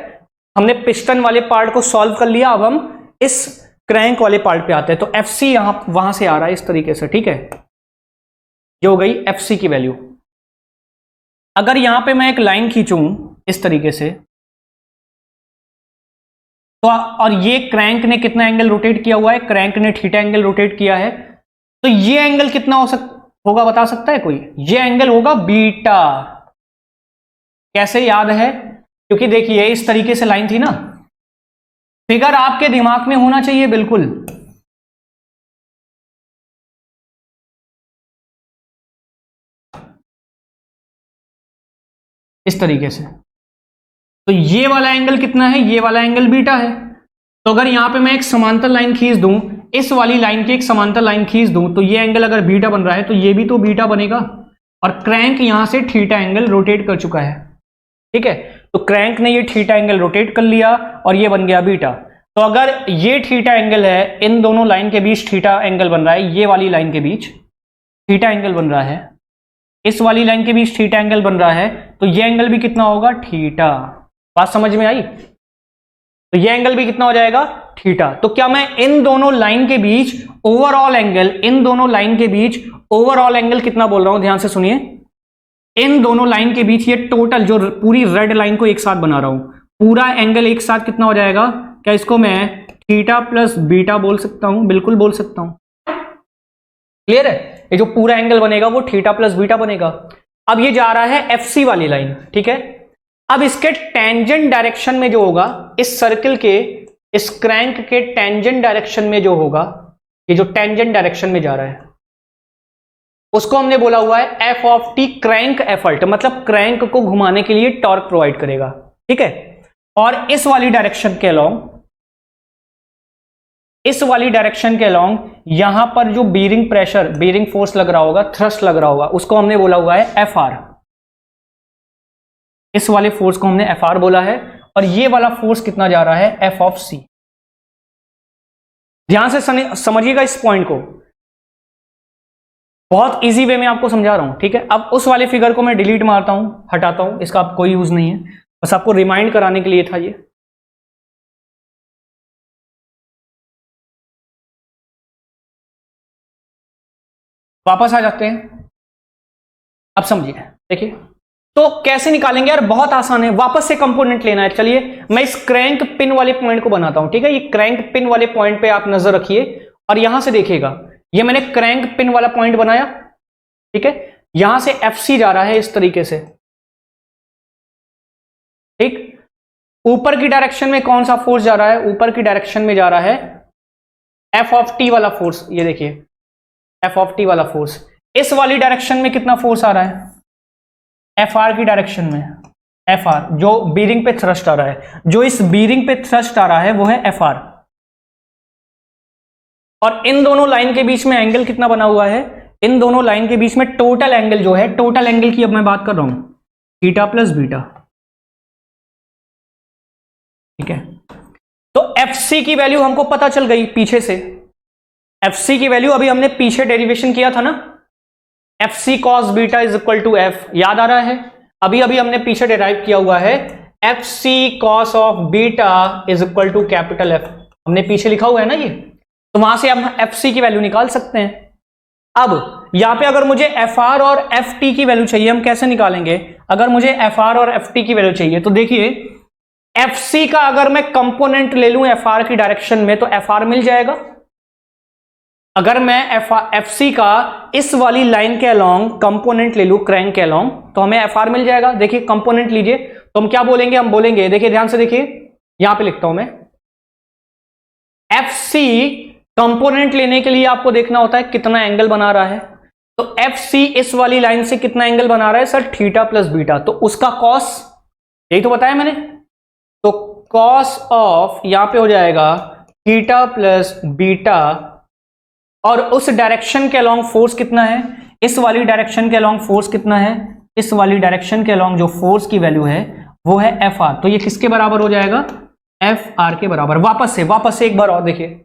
हमने पिस्टन वाले पार्ट को सॉल्व कर लिया, अब हम इस क्रैंक वाले पार्ट पे आते हैं, तो एफ सी यहां वहां से आ रहा है इस तरीके से, ठीक है, ये हो गई एफ सी की वैल्यू। अगर यहां पे मैं एक लाइन खींचूं इस तरीके से, तो और ये क्रैंक ने कितना एंगल रोटेट किया हुआ है, क्रैंक ने थीटा एंगल रोटेट किया है, तो ये एंगल कितना होगा बता सकता है कोई, ये एंगल होगा बीटा। कैसे याद है, क्योंकि देखिए इस तरीके से लाइन थी ना, फिगर आपके दिमाग में होना चाहिए बिल्कुल, इस तरीके से, तो ये वाला एंगल कितना है, ये वाला एंगल बीटा है, तो अगर यहां पे मैं एक समांतर लाइन खींच दूं, इस वाली लाइन की एक समांतर लाइन खींच दूं, तो ये एंगल अगर बीटा बन रहा है तो ये भी तो बीटा बनेगा, और क्रैंक यहां से थीटा एंगल रोटेट कर चुका है, ठीक है, तो क्रैंक ने ये थीटा एंगल रोटेट कर लिया और ये बन गया बीटा। तो अगर ये थीटा एंगल है, इन दोनों लाइन के बीच थीटा एंगल बन रहा है, ये वाली लाइन के बीच थीटा एंगल बन रहा है, इस वाली लाइन के बीच थीटा एंगल बन रहा है, तो ये एंगल भी कितना होगा, थीटा। बात समझ में आई, तो ये एंगल भी कितना हो जाएगा, थीटा। तो क्या मैं इन दोनों लाइन के बीच ओवरऑल एंगल, इन दोनों लाइन के बीच ओवरऑल एंगल कितना बोल रहा हूं, ध्यान से सुनिए, इन दोनों लाइन के बीच ये टोटल जो पूरी रेड लाइन को एक साथ बना रहा हूं, पूरा एंगल एक साथ कितना हो जाएगा, क्या इसको मैं थीटा प्लस बीटा बोल सकता हूं, बिल्कुल बोल सकता हूं, क्लियर है, ये जो पूरा एंगल बनेगा वो थीटा प्लस बीटा बनेगा। अब ये जा रहा है एफ सी वाली लाइन, ठीक है, अब इसके टेंजेंट डायरेक्शन में जो होगा, इस सर्किल के, इस क्रैंक के टेंजेंट डायरेक्शन में जो होगा, ये जो टेंजेंट डायरेक्शन में जा रहा है उसको हमने बोला हुआ है F of T crank effort, मतलब क्रैंक को घुमाने के लिए टॉर्क प्रोवाइड करेगा, ठीक है, और इस वाली डायरेक्शन के अलोंग, इस वाली डायरेक्शन के अलोंग यहां पर जो बीरिंग प्रेशर, बीरिंग फोर्स लग रहा होगा, थ्रस्ट लग रहा होगा, उसको हमने बोला हुआ है एफ आर, इस वाले फोर्स को हमने एफ आर बोला है, और ये वाला फोर्स कितना जा रहा है, एफ ऑफ सी। ध्यान से समझिएगा इस पॉइंट को, बहुत इजी वे में आपको समझा रहा हूं, ठीक है। अब उस वाले फिगर को मैं डिलीट मारता हूं, हटाता हूं, इसका कोई यूज नहीं है, बस आपको रिमाइंड कराने के लिए था ये। वापस आ जाते हैं, अब समझिए, देखिए तो कैसे निकालेंगे यार, बहुत आसान है, वापस से कंपोनेंट लेना है। चलिए मैं इस क्रैंक पिन वाले पॉइंट को बनाता हूं, ठीक है। ये क्रैंक पिन वाले पॉइंट पे आप नजर रखिए और यहां से देखिएगा, ये मैंने क्रैंक पिन वाला पॉइंट बनाया, ठीक है। यहां से FC जा रहा है इस तरीके से, ठीक। ऊपर की डायरेक्शन में कौन सा फोर्स जा रहा है, ऊपर की डायरेक्शन में जा रहा है F वाला फोर्स। ये देखिए F वाला फोर्स। इस वाली डायरेक्शन में कितना फोर्स आ रहा है, FR की डायरेक्शन में, FR जो बीरिंग पे थ्रस्ट आ रहा है, जो इस बीरिंग पे थ्रस्ट आ रहा है वो है FR। और इन दोनों लाइन के बीच में एंगल कितना बना हुआ है, इन दोनों लाइन के बीच में टोटल एंगल जो है, टोटल एंगल की अब मैं बात कर रहा हूं, थीटा प्लस बीटा, ठीक है। तो FC की वैल्यू हमको पता चल गई पीछे से, FC की वैल्यू अभी हमने पीछे डेरिवेशन किया था ना, FC cos beta is equal to F, याद आ रहा है, अभी अभी हमने पीछे डिराइव किया हुआ है, FC cos of beta is equal to capital F, हमने पीछे लिखा हुआ है ना ये, तो वहां से हम FC की वैल्यू निकाल सकते हैं। अब यहां पे अगर मुझे FR और FT की वैल्यू चाहिए, हम कैसे निकालेंगे, अगर मुझे FR और FT की वैल्यू चाहिए तो देखिए FC का अगर मैं कंपोनेंट ले लूं FR की डायरेक्शन में तो FR मिल जाएगा। अगर मैं FC का इस वाली लाइन के अलोंग कंपोनेंट ले लूं क्रैंक के अलोंग तो हमें FR मिल जाएगा। देखिए कंपोनेंट लीजिए तो हम क्या बोलेंगे, हम बोलेंगे, देखिए ध्यान से देखिए, यहां पे लिखता हूं मैं, FC कंपोनेंट लेने के लिए आपको देखना होता है कितना एंगल बना रहा है, तो FC इस वाली लाइन से कितना एंगल बना रहा है सर, थीटा प्लस बीटा, तो उसका कॉस, यही तो बताया मैंने, तो कॉस ऑफ यहां पे हो जाएगा थीटा प्लस बीटा, और उस डायरेक्शन के अलोंग फोर्स कितना है, इस वाली डायरेक्शन के अलोंग फोर्स कितना है, इस वाली डायरेक्शन के अलोंग जो फोर्स की वैल्यू है वो है FR, तो ये किसके बराबर हो जाएगा, FR के बराबर। वापस से एक बार और देखिए,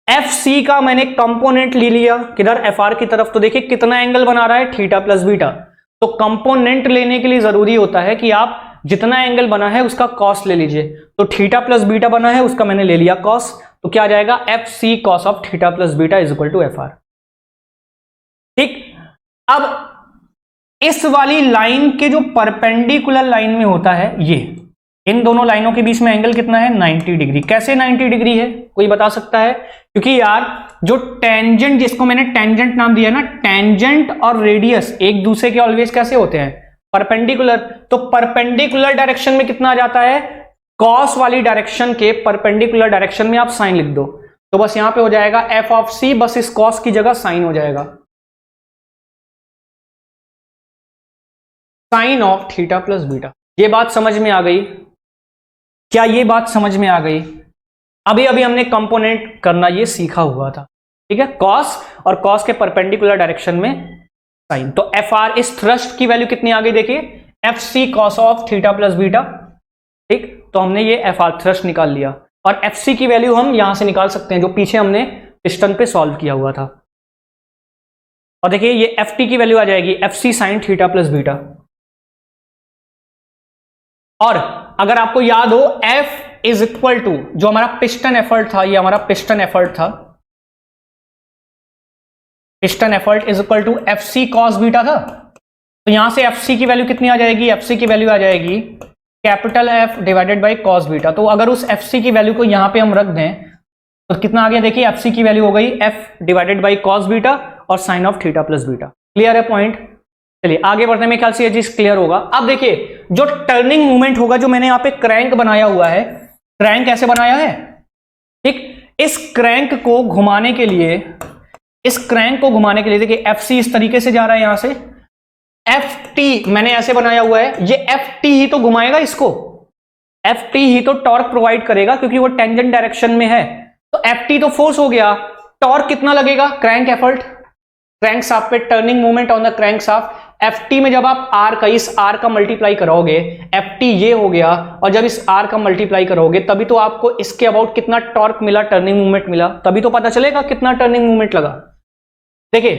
FC का मैंने कंपोनेंट ले लिया किधर, FR की तरफ, तो देखिए कितना एंगल बना रहा है, थीटा प्लस बीटा। तो कंपोनेंट लेने के लिए जरूरी होता है कि आप जितना एंगल बना है उसका कॉस ले लीजिए, तो थीटा प्लस बीटा बना है उसका मैंने ले लिया कॉस, तो क्या आ जाएगा, FC cos of theta plus beta is equal to FR, ठीक। अब इस वाली लाइन के जो परपेंडिकुलर लाइन में होता है, ये इन दोनों लाइनों के बीच में एंगल कितना है, 90 डिग्री। कैसे 90 डिग्री है, कोई बता सकता है, क्योंकि यार जो टेंजेंट, जिसको मैंने टेंजेंट नाम दिया ना, टेंजेंट और रेडियस एक दूसरे के ऑलवेज कैसे होते हैं, परपेंडिकुलर, तो परपेंडिकुलर डायरेक्शन में कितना आ जाता है, कॉस वाली डायरेक्शन के परपेंडिकुलर डायरेक्शन में आप साइन लिख दो, तो बस यहां पे हो जाएगा F(c), बस इस कॉस की जगह साइन हो जाएगा, sine of theta plus beta. ये बात समझ में आ गई क्या, ये बात समझ में आ गई, अभी अभी हमने कंपोनेंट करना ये सीखा हुआ था, ठीक है, कॉस और कॉस के परपेंडिकुलर डायरेक्शन में साइन। तो FR इस थ्रस्ट की वैल्यू कितनी आ गई, देखिए FC cos of theta plus beta, ठीक। तो हमने ये FR थ्रस्ट निकाल लिया, और FC की वैल्यू हम यहां से निकाल सकते हैं जो पीछे हमने पिस्टन पे सॉल्व किया हुआ था, और देखिए ये FT की वैल्यू आ जाएगी FC sine theta plus beta. और अगर आपको याद हो F इज इक्वल टू, जो हमारा पिस्टन एफर्ट था, ये हमारा पिस्टन एफर्ट था, piston effort is equal to FC cos beta था, तो यहां से FC की वैल्यू कितनी आ जाएगी, FC की वैल्यू आ जाएगी capital F divided by cos beta. तो अगर उस FC की वैल्यू को यहां पे हम रख दें तो कितना आ गया, देखिए FC की वैल्यू हो गई F divided by cos beta और sine of theta plus beta. Clear है पॉइंट, चलिए आगे बढ़ने में ख्याल से ये चीज क्लियर होगा। अब देखिए जो टर्निंग मूवमेंट होगा, जो मैंने यहां पे क्रैंक बनाया हुआ है, क्रैंक कैसे बनाया है, ठीक, इस क्रैंक को घुमाने के लिए, इस क्रैंक को घुमाने के लिए देखिए FC इस तरीके से जा रहा है, यहां से FT मैंने ऐसे बनाया हुआ है, ये FT ही तो घुमाएगा इसको, FT ही तो टॉर्क प्रोवाइड करेगा क्योंकि वो टेंजेंट डायरेक्शन में है, तो FT तो फोर्स हो गया, टॉर्क कितना लगेगा, क्रैंक एफर्ट, क्रैंक शाफ्ट पे turning movement on the crank shaft. FT में जब आप R का, इस R का मल्टीप्लाई करोगे, FT ये हो गया, और जब इस R का मल्टीप्लाई करोगे तभी तो आपको इसके अबाउट कितना टॉर्क मिला, टर्निंग मूवमेंट मिला, तभी तो पता चलेगा कितना टर्निंग मूवमेंट लगा। देखिए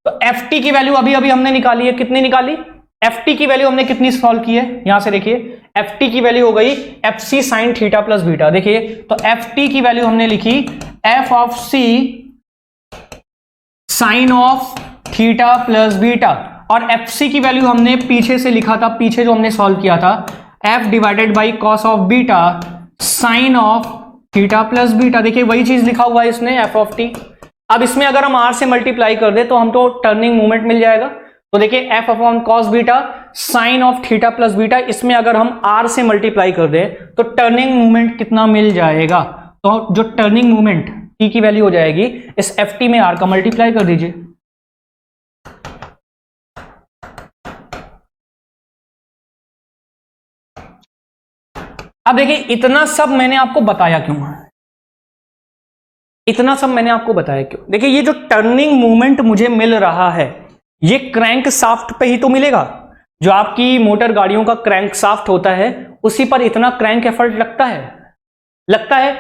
तो FT की वैल्यू अभी अभी हमने निकाली है, कितनी निकाली, FT की वैल्यू हमने कितनी सॉल्व की है, यहां से देखिए FT की वैल्यू हो गई FC sine theta plus beta. देखिए तो FT की वैल्यू हमने लिखी F(c) sine of theta plus beta, और एफसी की वैल्यू हमने पीछे से लिखा था, पीछे जो हमने सॉल्व किया था, F divided by cos of beta sine of theta plus beta. देखिए वही चीज लिखा हुआ है इसमें, एफ ऑफ टी। अब इसमें अगर हम आर से मल्टीप्लाई कर दे तो हम तो टर्निंग मोमेंट मिल जाएगा। तो देखिए F upon cos beta sine of theta plus beta, इसमें अगर हम आर से मल्टीप्लाई कर दे तो टर्निंग मोमेंट कितना मिल जाएगा? तो जो टर्निंग मोमेंट टी की वैल्यू हो जाएगी, इस एफ टी में आर का मल्टीप्लाई कर दीजिए। अब देखिए इतना सब मैंने आपको बताया क्यों? इतना सब मैंने आपको बताया क्यों? देखिए ये जो टर्निंग मोमेंट मुझे मिल रहा है, ये क्रैंक शाफ्ट पे ही तो मिलेगा। जो आपकी मोटर गाड़ियों का क्रैंक शाफ्ट होता है, उसी पर इतना क्रैंक एफर्ट लगता है।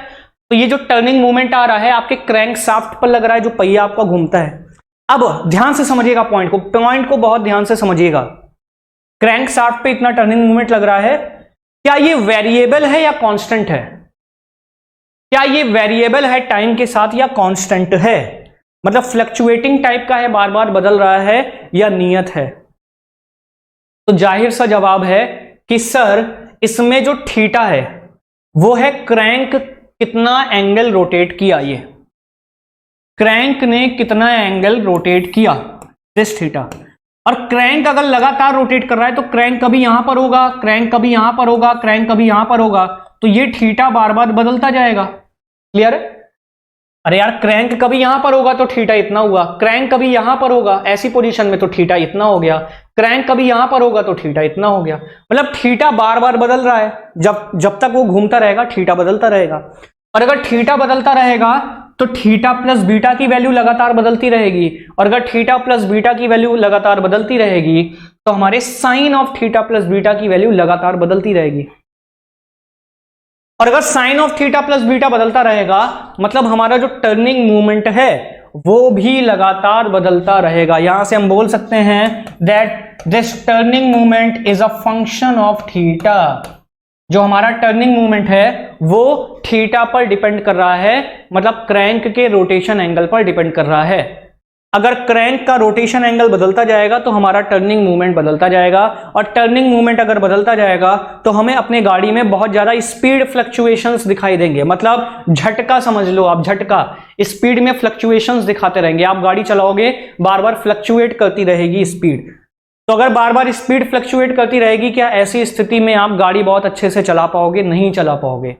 तो ये जो टर्निंग मोमेंट आ रहा है आपके क्रैंक शाफ्ट पर लग रहा है, जो पहिया आपका घूमता है। अब ध्यान से समझिएगा पॉइंट को बहुत ध्यान से समझिएगा। क्रैंक शाफ्ट पे इतना टर्निंग मोमेंट लग रहा है, क्या ये वेरिएबल है या कांस्टेंट है? क्या ये वेरिएबल है टाइम के साथ या कांस्टेंट है? मतलब फ्लक्चुएटिंग टाइप का है, बार बार बदल रहा है, या नियत है? तो जाहिर सा जवाब है कि सर इसमें जो थीटा है वो है क्रैंक कितना एंगल रोटेट किया। ये क्रैंक ने कितना एंगल रोटेट किया, दिस थीटा। और क्रैंक अगर लगातार रोटेट कर रहा है तो क्रैंक कभी यहां पर होगा, क्रैंक कभी यहां पर होगा, क्रैंक कभी यहां पर होगा, तो ये थीटा बार बार बदलता जाएगा। क्लियर है? अरे यार क्रैंक कभी यहां पर होगा तो थीटा इतना हुआ, क्रैंक कभी यहां पर होगा ऐसी पोजीशन में तो थीटा इतना हो गया, क्रैंक कभी यहां पर होगा तो थीटा इतना हो गया। मतलब थीटा बार बार बदल रहा है, जब तक वो घूमता रहेगा थीटा बदलता रहेगा। और अगर थीटा बदलता रहेगा तो थीटा प्लस बीटा की वैल्यू लगातार बदलती रहेगी, और अगर थीटा प्लस बीटा की वैल्यू लगातार बदलती रहेगी तो हमारे sine of theta plus beta की वैल्यू लगातार बदलती रहेगी। और अगर sine of theta plus beta बदलता रहेगा मतलब हमारा जो टर्निंग मूवमेंट है वो भी लगातार बदलता रहेगा। यहां से हम बोल सकते हैं that this turning movement is a function of theta. जो हमारा टर्निंग मूवमेंट है वो थीटा पर डिपेंड कर रहा है, मतलब क्रैंक के रोटेशन एंगल पर डिपेंड कर रहा है। अगर क्रैंक का रोटेशन एंगल बदलता जाएगा तो हमारा टर्निंग मूवमेंट बदलता जाएगा, और टर्निंग मूवमेंट अगर बदलता जाएगा तो हमें अपने गाड़ी में बहुत ज्यादा स्पीड फ्लक्चुएशंस दिखाई देंगे। मतलब झटका समझ लो आप, झटका स्पीड में फ्लक्चुएशंस दिखाते रहेंगे। आप गाड़ी चलाओगे बार बार फ्लक्चुएट करती रहेगी स्पीड। तो अगर बार बार स्पीड फ्लक्चुएट करती रहेगी, क्या ऐसी स्थिति में आप गाड़ी बहुत अच्छे से चला पाओगे? नहीं चला पाओगे।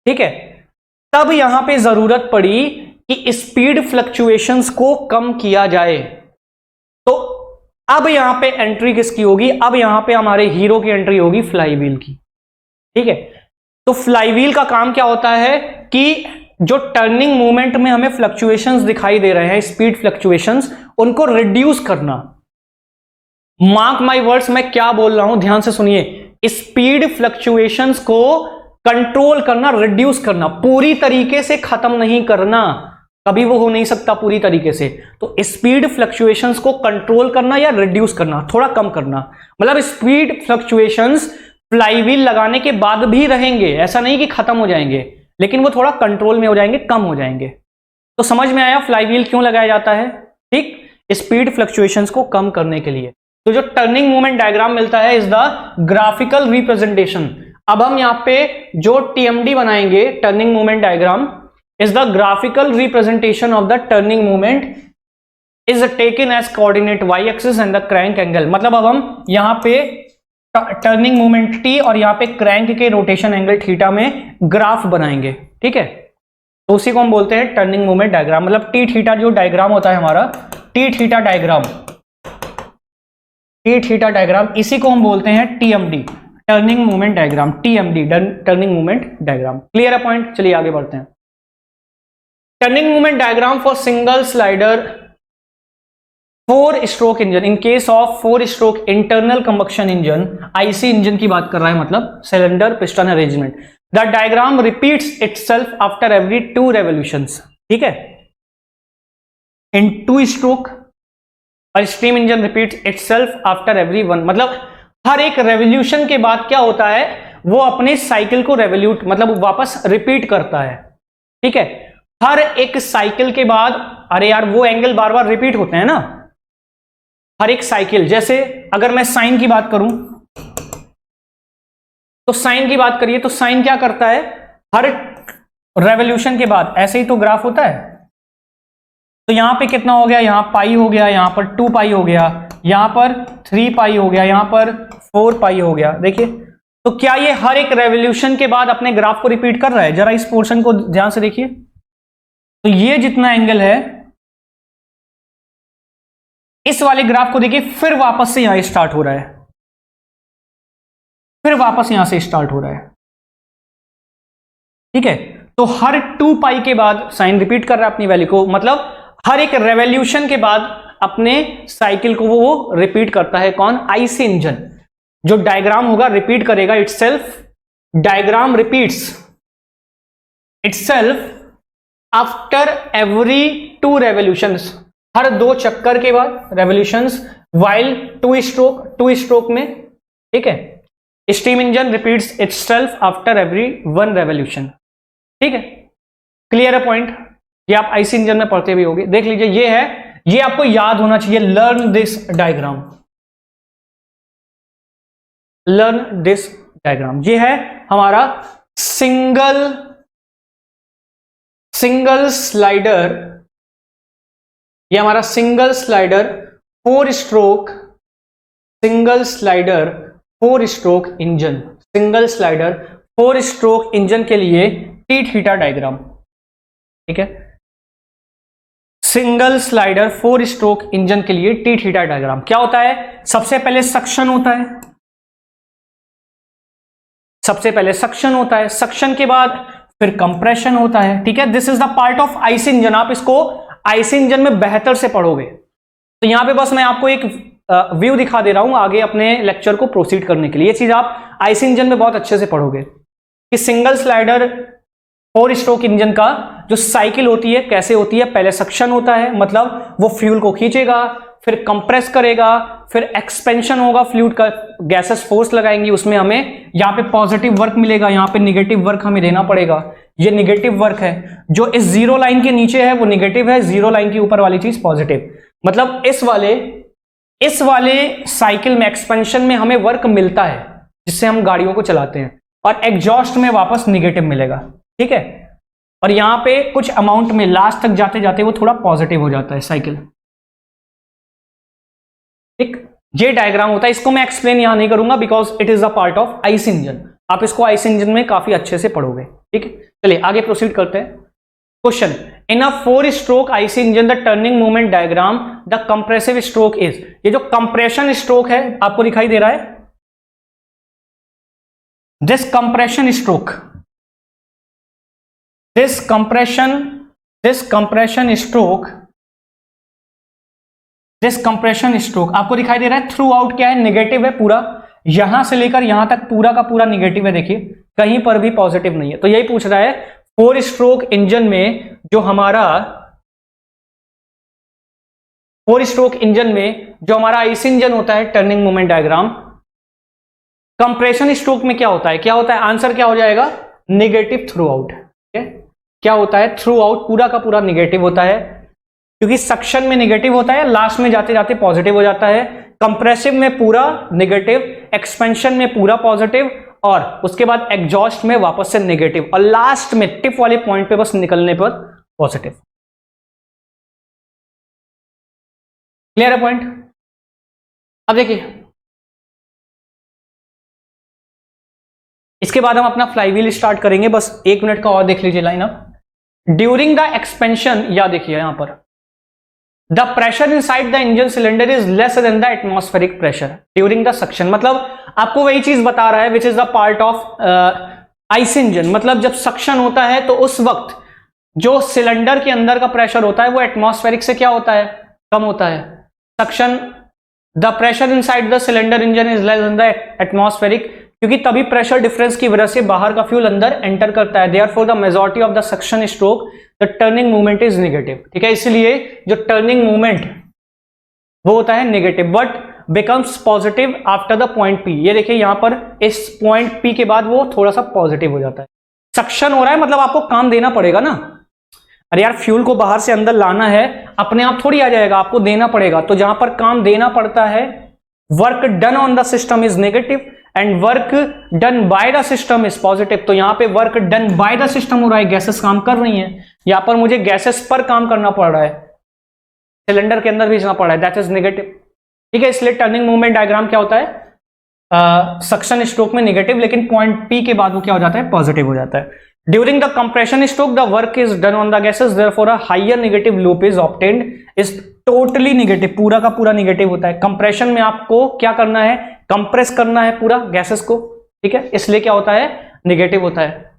ठीक है, तब यहां पे जरूरत पड़ी कि स्पीड फ्लक्चुएशंस को कम किया जाए। तो अब यहां पे एंट्री किसकी होगी? अब यहां पे हमारे हीरो की एंट्री होगी फ्लाईव्हील की। ठीक है, तो फ्लाईव्हील का काम क्या होता है कि जो टर्निंग मूवमेंट में हमें फ्लक्चुएशंस दिखाई दे रहे हैं, स्पीड फ्लक्चुएशंस, उनको रिड्यूस करना। मार्क माई वर्ड्स, मैं क्या बोल रहा हूं ध्यान से सुनिए। स्पीड फ्लक्चुएशंस को कंट्रोल करना, रिड्यूस करना, पूरी तरीके से खत्म नहीं करना, कभी वो हो नहीं सकता पूरी तरीके से। तो स्पीड फ्लक्चुएशंस को कंट्रोल करना या रिड्यूस करना, थोड़ा कम करना। मतलब स्पीड फ्लक्चुएशंस फ्लाईव्हील लगाने के बाद भी रहेंगे, ऐसा नहीं कि खत्म हो जाएंगे, लेकिन वो थोड़ा कंट्रोल में हो जाएंगे, कम हो जाएंगे। तो समझ में आया फ्लाईव्हील क्यों लगाया जाता है? ठीक, स्पीड फ्लक्चुएशंस को कम करने के लिए। तो जो टर्निंग मूवमेंट डायग्राम मिलता है इज द ग्राफिकल रिप्रेजेंटेशन। अब हम यहां पे जो टीएमडी बनाएंगे, turning movement diagram, is the graphical representation of the turning movement is taken as coordinate Y axis and the crank angle. मतलब अब हम यहां पे टर्निंग मूवमेंट टी और यहां पे क्रैंक के रोटेशन एंगल थीटा में ग्राफ बनाएंगे। ठीक है, तो उसी को हम बोलते हैं टर्निंग मूवमेंट डायग्राम। मतलब टी थीटा जो डायग्राम होता है हमारा, T theta diagram, T theta diagram, इसी को हम बोलते हैं TMD, turning movement diagram. TMD turning movement diagram. Clear है पॉइंट? चलिए आगे बढ़ते हैं। Turning movement diagram for single slider 4 stroke engine. In case of 4 stroke internal combustion engine, IC engine की बात कर रहा है, मतलब cylinder piston arrangement. The diagram repeats itself after every 2 revolutions. ठीक है, इन 2 स्ट्रोक और steam engine repeats itself after every 1। मतलब हर एक रेवोल्यूशन के बाद क्या होता है, वो अपने साइकिल को रेवोल्यूट मतलब वापस रिपीट करता है। ठीक है, हर एक साइकिल के बाद, अरे यार वो एंगल बार बार रिपीट होते हैं ना, हर एक साइकिल, जैसे अगर मैं साइन की बात करूं तो साइन की बात करिए तो साइन क्या करता है, हर रेवोल्यूशन के बाद ऐसे ही तो ग्राफ होता है। तो यहां पे कितना हो गया, यहां पाई हो गया, यहां पर 2 पाई हो गया, यहां पर 3 पाई हो गया, यहां पर 4 पाई हो गया। देखिए तो क्या ये हर एक रेवोल्यूशन के बाद अपने ग्राफ को रिपीट कर रहा है? जरा इस पोर्शन को ध्यान से देखिए। तो ये जितना एंगल है इस वाले ग्राफ को देखिए, फिर वापस से यहां स्टार्ट हो रहा है, फिर वापस यहां से स्टार्ट हो रहा है। ठीक है, तो हर 2 पाई के बाद साइन रिपीट कर रहा है अपनी वैल्यू को, मतलब हर एक रेवोल्यूशन के बाद अपने साइकिल को वो रिपीट करता है। कौन? IC engine. जो डायग्राम होगा रिपीट करेगा itself, diagram repeats itself after every 2 revolutions, हर 2 चक्कर के बाद रेवोल्यूशंस, वाइल 2 स्ट्रोक में। ठीक है, steam engine repeats itself after every 1 revolution. ठीक है, क्लियर है पॉइंट? ये आप आईसी इंजन में पढ़ते भी होंगे, देख लीजिए। ये है, ये आपको याद होना चाहिए। Learn this diagram, learn this diagram. ये है हमारा सिंगल स्लाइडर, ये हमारा single slider 4 stroke, single slider 4 stroke engine, single slider 4 stroke engine के लिए टी थीटा डायग्राम। ठीक है, सिंगल स्लाइडर 4 स्ट्रोक इंजन के लिए टी थीटा डायग्राम क्या होता है? सबसे पहले सक्शन होता है, सबसे पहले सक्शन होता है, सक्शन के बाद फिर कंप्रेशन होता है। ठीक है, this is the part of IC engine. आप इसको आईसी इंजन में बेहतर से पढ़ोगे। तो यहां पे बस मैं आपको एक व्यू दिखा दे रहा हूं आगे अपने लेक्चर को प्रोसीड करने के लिए। ये चीज आप आईसी इंजन में बहुत अच्छे से पढ़ोगे कि सिंगल स्लाइडर 4 स्ट्रोक इंजन का जो साइकिल होती है कैसे होती है। पहले सक्शन होता है, मतलब वो फ्यूल को खींचेगा, फिर कंप्रेस करेगा, फिर एक्सपेंशन होगा फ्लूइड का, गैसेस फोर्स लगाएंगी, उसमें हमें यहाँ पे पॉजिटिव वर्क मिलेगा, यहाँ पे निगेटिव वर्क हमें देना पड़ेगा। ये निगेटिव वर्क है, जो इस जीरो लाइन के नीचे है वो निगेटिव है, जीरो लाइन के ऊपर वाली चीज पॉजिटिव। मतलब इस वाले साइकिल में एक्सपेंशन में हमें वर्क मिलता है जिससे हम गाड़ियों को चलाते हैं, और एग्जॉस्ट में वापस निगेटिव मिलेगा। ठीक है, और यहां पे कुछ अमाउंट में लास्ट तक जाते जाते वो थोड़ा पॉजिटिव हो जाता है साइकिल। ठीक, ये डायग्राम होता है। इसको मैं एक्सप्लेन यहां नहीं करूंगा because it is a part of IC engine. आप इसको आईसी इंजन में काफी अच्छे से पढ़ोगे। ठीक है, चलिए आगे प्रोसीड करते हैं। Question, in a 4 stroke IC engine the turning movement diagram the compressive stroke is. ये जो कंप्रेशन स्ट्रोक है आपको दिखाई दे रहा है, this compression stroke, this compression stroke आपको दिखाई दे रहा है। थ्रू आउट क्या है? नेगेटिव है पूरा, यहां से लेकर यहां तक पूरा का पूरा नेगेटिव है। देखिए कहीं पर भी पॉजिटिव नहीं है। तो यही पूछ रहा है 4 स्ट्रोक इंजन में जो हमारा 4 स्ट्रोक इंजन में जो हमारा आईसी इंजन होता है, turning moment diagram, compression stroke में क्या होता है? क्या होता है? आंसर क्या हो जाएगा? Negative through out. क्या होता है? थ्रू आउट पूरा का पूरा नेगेटिव होता है, क्योंकि सक्शन में नेगेटिव होता है, लास्ट में जाते जाते पॉजिटिव हो जाता है। कंप्रेसिव में पूरा नेगेटिव, एक्सपेंशन में पूरा पॉजिटिव, और उसके बाद एग्जॉस्ट में वापस से नेगेटिव, और लास्ट में टिप वाले पॉइंट पे बस निकलने पर पॉजिटिव। क्लियर है पॉइंट? अब देखिए इसके बाद हम अपना फ्लाईव्हील स्टार्ट करेंगे। बस 1 मिनट का और देख लीजिए line up. During the expansion, या देखिए यहां पर the pressure inside the engine cylinder is less than the atmospheric pressure during the suction. मतलब आपको वही चीज बता रहा है which is the part of IC engine. मतलब जब सक्शन होता है तो उस वक्त जो सिलेंडर के अंदर का प्रेशर होता है वो एटमॉस्फेरिक से क्या होता है? कम होता है। Suction, the pressure inside the cylinder engine is less than the atmospheric, क्योंकि तभी प्रेशर डिफरेंस की वजह से बाहर का फ्यूल अंदर एंटर करता है। Therefore the majority of the suction stroke the turning movement is negative. ठीक है, इसलिए जो टर्निंग मूवमेंट वो होता है negative, but becomes positive after the point P. ये देखिए यहां पर इस पॉइंट पी के बाद वो थोड़ा सा पॉजिटिव हो जाता है। सक्शन हो रहा है मतलब आपको काम देना पड़ेगा ना। अरे यार फ्यूल को बाहर से अंदर लाना है, अपने आप थोड़ी आ जाएगा, आपको देना पड़ेगा। तो जहां पर काम देना पड़ता है, work done on the system is negative and work done by the system is positive. तो यहां पे work done by the system हो रहा है, गैसेस काम कर रही हैं, यहां पर मुझे गैसेस पर काम करना पड़ रहा है, सिलेंडर के अंदर भेजना पड़ रहा है, दैट इज नेगेटिव। ठीक है, इसलिए टर्निंग मूवमेंट डायग्राम क्या होता है, सक्शन स्ट्रोक में नेगेटिव, लेकिन पॉइंट पी के बाद वो क्या हो जाता है, पॉजिटिव हो जाता है। During the compression stroke the work is done on the gases, therefore a higher negative loop is obtained, is totally negative, पूरा का पूरा नेगेटिव होता है। कंप्रेशन में आपको क्या करना है, कंप्रेस करना है पूरा गैसेस को, ठीक है, इसलिए क्या होता है, नेगेटिव होता है।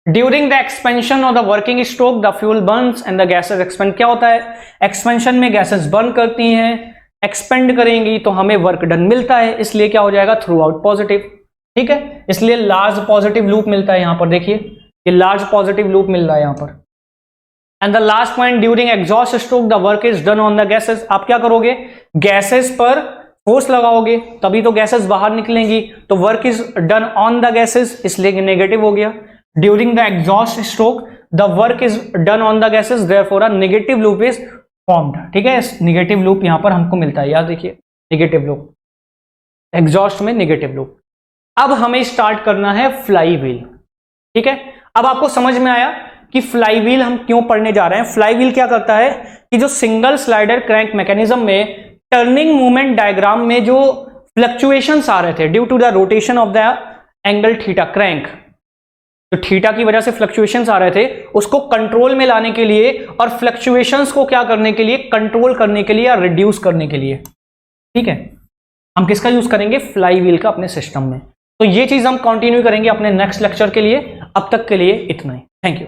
During the expansion of the working stroke the fuel Burns and the gases expand. क्या होता है, एक्सपेंशन में गैसेस बर्न करती हैं, एक्सपेंड करेंगी तो हमें वर्क डन मिलता है, इसलिए क्या हो जाएगा, थ्रू आउट पॉजिटिव। ठीक है, इसलिए लार्ज पॉजिटिव लूप मिलता है। यहां पर देखिए ये लार्ज पॉजिटिव लूप मिल रहा है यहां पर। And the last point, during exhaust stroke the work is done on the gases. आप क्या करोगे, गैसेस पर फोर्स लगाओगे तभी तो गैसेस बाहर निकलेंगी, तो work is done on the gases, इसलिए नेगेटिव हो गया। During the exhaust stroke the work is done on the gases, therefore a negative loop is formed. ठीक है, नेगेटिव लूप यहां पर हमको मिलता है, याद देखिए नेगेटिव लूप, एग्जॉस्ट में नेगेटिव लूप। अब हमें स्टार्ट करना है फ्लाई व्हील। ठीक है, अब आपको समझ में आया कि फ्लाई व्हील हम क्यों पढ़ने जा रहे हैं। फ्लाई व्हील क्या करता है कि जो सिंगल स्लाइडर क्रैंक मैकेनिज्म में टर्निंग मूवमेंट डायग्राम में जो फ्लक्चुएशंस आ रहे थे due to the rotation of the angle theta, crank तो थीटा की वजह से फ्लक्चुएशंस आ रहे थे, उसको कंट्रोल में लाने के लिए और फ्लक्चुएशंस को क्या करने के लिए, कंट्रोल करने के लिए या रिड्यूस करने के लिए। ठीक है, हम किसका यूज करेंगे, फ्लाई व्हील का अपने सिस्टम में। तो ये चीज हम कंटिन्यू करेंगे अपने नेक्स्ट लेक्चर के लिए। अब तक के लिए इतना ही, थैंक यू।